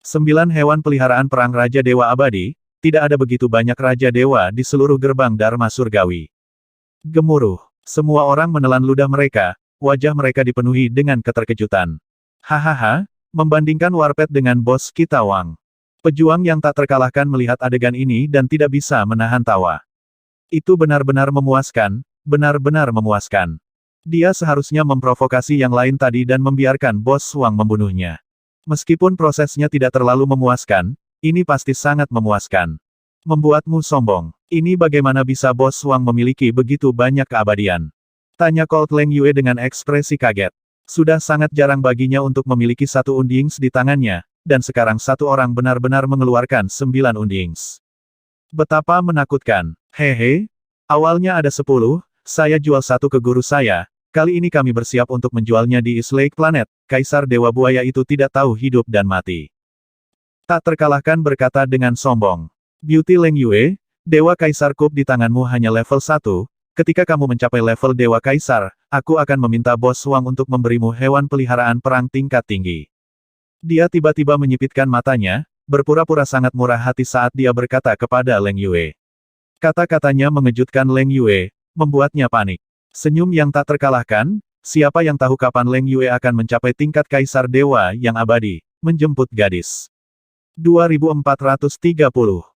9 hewan peliharaan perang Raja Dewa abadi, tidak ada begitu banyak Raja Dewa di seluruh gerbang Dharma Surgawi. Gemuruh. Semua orang menelan ludah mereka, wajah mereka dipenuhi dengan keterkejutan. Hahaha, membandingkan Warped dengan bos kita Wang. Pejuang yang tak terkalahkan melihat adegan ini dan tidak bisa menahan tawa. Itu benar-benar memuaskan, benar-benar memuaskan. Dia seharusnya memprovokasi yang lain tadi dan membiarkan bos Wang membunuhnya. Meskipun prosesnya tidak terlalu memuaskan, ini pasti sangat memuaskan. Membuatmu sombong. Ini bagaimana bisa bos Wang memiliki begitu banyak keabadian? Tanya Colt Leng Yue dengan ekspresi kaget. Sudah sangat jarang baginya untuk memiliki satu undings di tangannya, dan sekarang satu orang benar-benar mengeluarkan 9 undings. Betapa menakutkan. Hehe. Awalnya ada 10, saya jual satu ke guru saya. Kali ini kami bersiap untuk menjualnya di East Lake Planet. Kaisar Dewa Buaya itu tidak tahu hidup dan mati. Tak terkalahkan berkata dengan sombong. Beauty Leng Yue, Dewa Kaisar Kup di tanganmu hanya level 1. Ketika kamu mencapai level Dewa Kaisar, aku akan meminta bos Wang untuk memberimu hewan peliharaan perang tingkat tinggi. Dia tiba-tiba menyipitkan matanya, berpura-pura sangat murah hati saat dia berkata kepada Leng Yue. Kata-katanya mengejutkan Leng Yue, membuatnya panik. Senyum yang tak terkalahkan, siapa yang tahu kapan Leng Yue akan mencapai tingkat Kaisar Dewa yang abadi, menjemput gadis. 2430